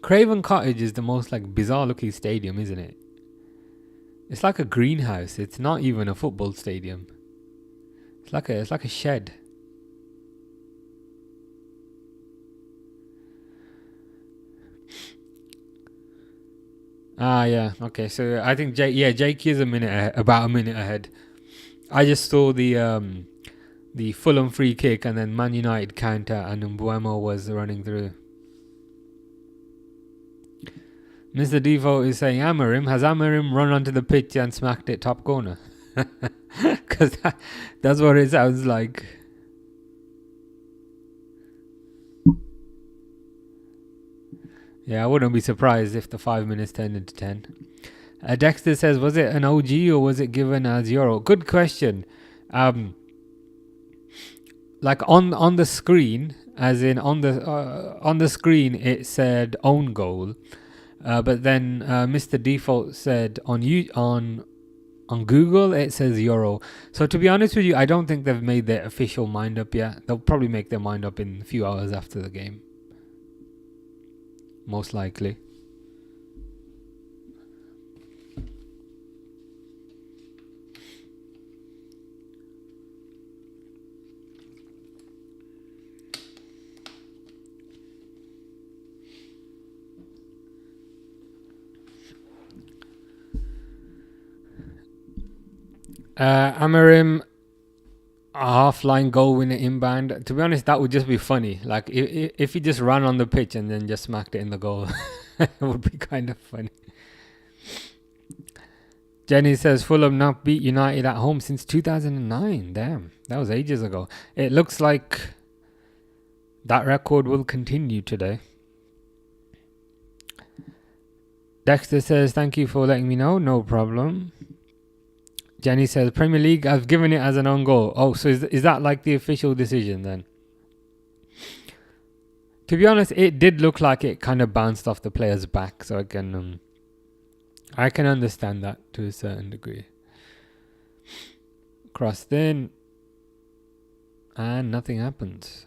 Craven Cottage is the most like bizarre looking stadium, isn't it? It's like a greenhouse. It's not even a football stadium. It's like a shed. Ah, yeah. Okay, so I think Jake is about a minute ahead. I just saw the Fulham free kick and then Man United counter, and Mbuemo was running through. Mr. Default is saying, has Amarim run onto the pitch and smacked it top corner? Because that's what it sounds like. Yeah, I wouldn't be surprised if the 5 minutes turned into 10. Dexter says, was it an OG or was it given as Euro? Good question. Like on the screen, as in on the screen, it said own goal. But then Mr. Default said on Google it says Euro. So to be honest with you, I don't think they've made their official mind up yet. They'll probably make their mind up in a few hours after the game, most likely. Amarim, a half-line goal winner inbound. To be honest, that would just be funny. Like if he just ran on the pitch and then just smacked it in the goal, it would be kind of funny. Jenny says Fulham not beat United at home since 2009. Damn, that was ages ago. It looks like that record will continue today. Dexter says thank you for letting me know. No problem. Jenny says, Premier League, I've given it as an own goal. Oh, so is that like the official decision then? To be honest, it did look like it kind of bounced off the player's back, so I can understand that to a certain degree. Crossed in, and nothing happens.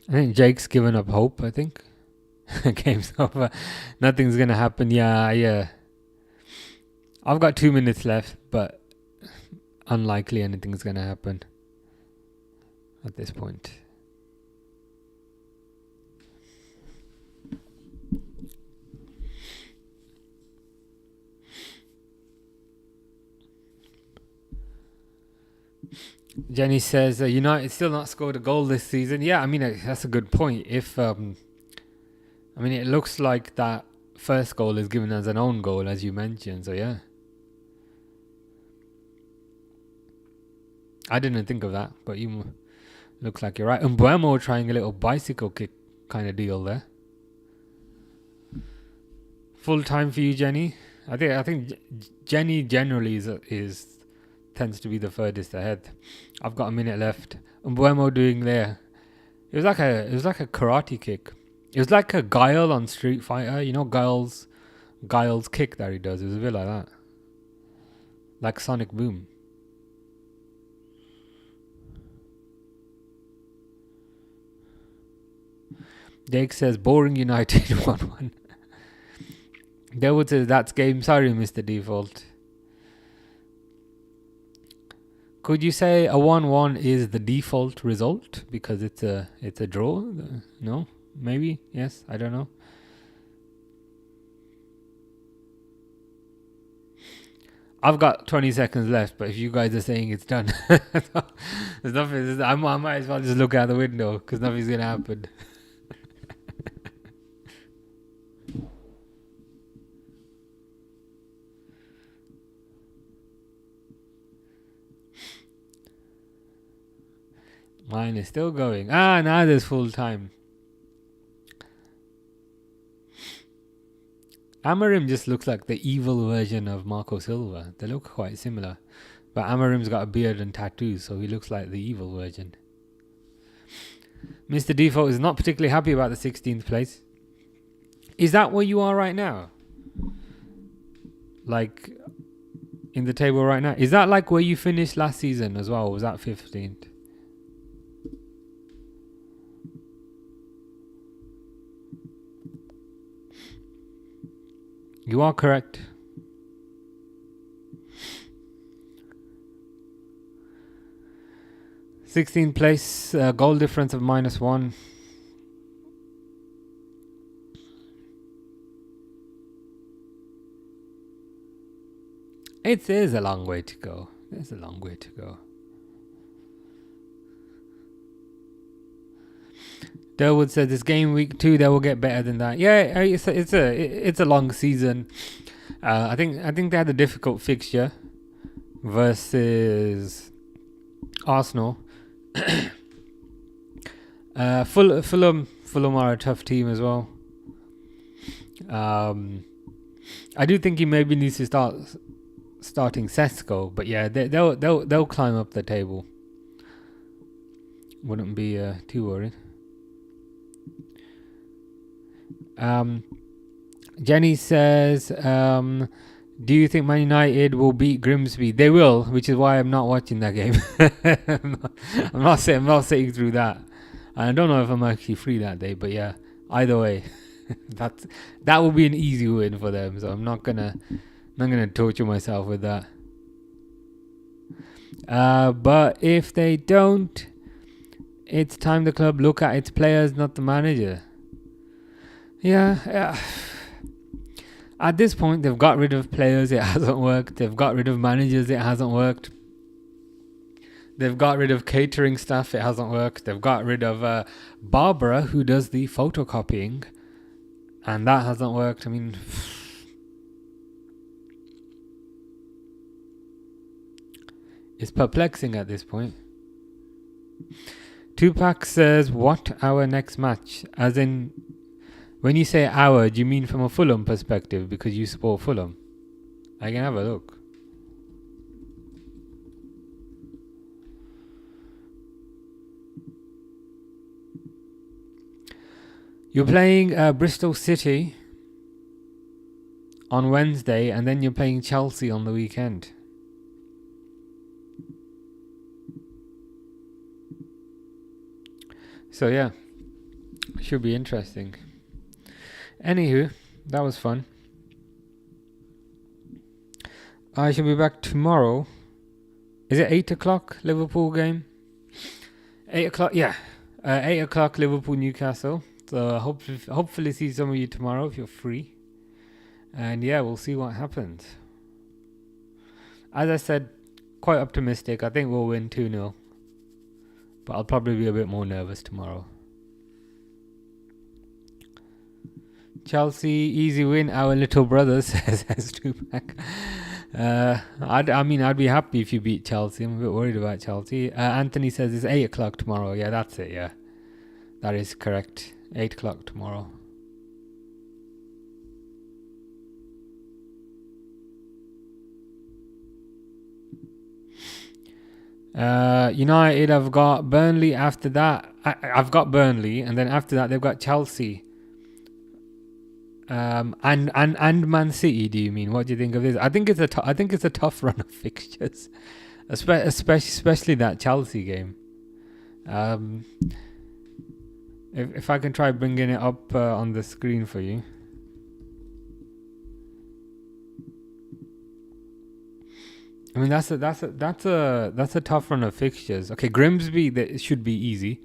I think Jake's given up hope, I think. Game's over. Nothing's going to happen. Yeah. I've got 2 minutes left, but unlikely anything's going to happen at this point. Jenny says United still not scored a goal this season. Yeah, I mean that's a good point. If it looks like that first goal is given as an own goal, as you mentioned. So yeah, I didn't think of that, but you looks like you're right. And Mbuemo trying a little bicycle kick kind of deal there. Full time for you, Jenny. I think Jenny generally is tends to be the furthest ahead. I've got a minute left. Mbuemo doing there. It was like a karate kick. It was like a Guile on Street Fighter. You know Guile's kick that he does. It was a bit like that. Like Sonic Boom. Jake says boring United 1-1. David says that's game. Sorry, Mr. Default. Could you say a 1-1 is the default result because it's a draw? No? Maybe? Yes? I don't know. I've got 20 seconds left, but if you guys are saying it's done, there's nothing. I might as well just look out the window because nothing's going to happen. Mine is still going. Now there's full time. Amarim just looks like the evil version of Marco Silva. They look quite similar. But Amarim's got a beard and tattoos, so he looks like the evil version. Mr. Default is not particularly happy about the 16th place. Is that where you are right now? Like, in the table right now? Is that like where you finished last season as well? Or was that 15th? You are correct. th place, goal difference of -1. It is a long way to go. It's a long way to go. Durwood said this game week 2 they will get better than that. Yeah, it's a long season. I think they had a difficult fixture versus Arsenal. Fulham are a tough team as well. I do think he maybe needs to starting Sesko, but yeah, they'll climb up the table. Wouldn't be too worried. Jenny says, do you think Man United will beat Grimsby? They will, which is why I'm not watching that game. I'm not sitting through that. I don't know if I'm actually free that day, but yeah, either way, that will be an easy win for them. So I'm not gonna torture myself with that. But if they don't, it's time the club look at its players, not the manager. Yeah. At this point, they've got rid of players, it hasn't worked. They've got rid of managers, it hasn't worked. They've got rid of catering staff, it hasn't worked. They've got rid of Barbara, who does the photocopying, and that hasn't worked. I mean, it's perplexing at this point. Tupac says, what our next match? As in, when you say our, do you mean from a Fulham perspective because you support Fulham? I can have a look. You're playing Bristol City on Wednesday, and then you're playing Chelsea on the weekend. So yeah, should be interesting. Anywho, that was fun. I shall be back tomorrow. Is it 8 o'clock Liverpool game? 8 o'clock, yeah. 8 o'clock Liverpool Newcastle. So hopefully see some of you tomorrow if you're free. And yeah, we'll see what happens. As I said, quite optimistic. I think we'll win 2-0. But I'll probably be a bit more nervous tomorrow. Chelsea, easy win, our little brothers, says Tupac. I'd be happy if you beat Chelsea. I'm a bit worried about Chelsea. Anthony says it's 8 o'clock tomorrow. Yeah, that's it, yeah. That is correct. 8 o'clock tomorrow. United have got Burnley after that. I've got Burnley, and then after that they've got Chelsea. And Man City. Do you mean? What do you think of this? I think it's a tough run of fixtures, especially that Chelsea game. If I can try bringing it up on the screen for you. I mean that's a tough run of fixtures. Okay, Grimsby that should be easy.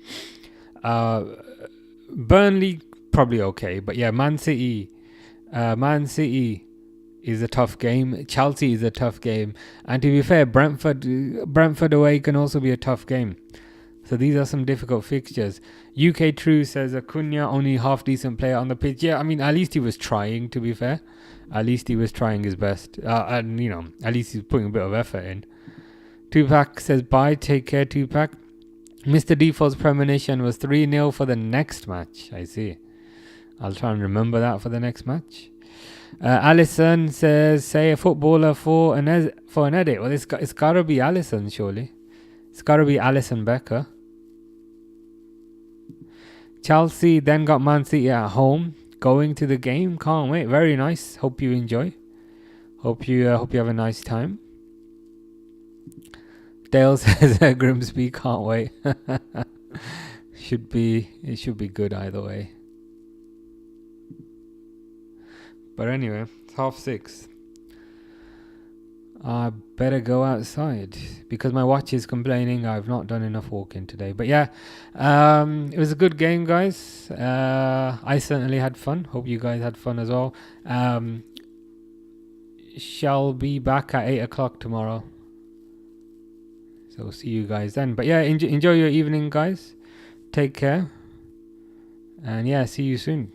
Burnley probably okay, but yeah, Man City is a tough game. Chelsea is a tough game, and to be fair, Brentford away can also be a tough game. So these are some difficult fixtures. UK True says Acuna only half decent player on the pitch. Yeah, I mean at least he was trying. To be fair, at least he was trying his best, and at least he's putting a bit of effort in. Tupac says bye. Take care, Tupac. Mr. Default's premonition was 3-0 for the next match. I see. I'll try and remember that for the next match. Allison says, say a footballer for an edit. Well, it's got to be Allison, surely. It's got to be Allison Becker. Chelsea then got Man City at home. Going to the game. Can't wait. Very nice. Hope you enjoy. Hope you have a nice time. Dale says Grimsby. Can't wait. It should be good either way. But anyway, 6:30. I better go outside because my watch is complaining I've not done enough walking today. But yeah, it was a good game, guys. I certainly had fun. Hope you guys had fun as well. Shall be back at 8 o'clock tomorrow. So see you guys then. But yeah, enjoy your evening, guys. Take care. And yeah, see you soon.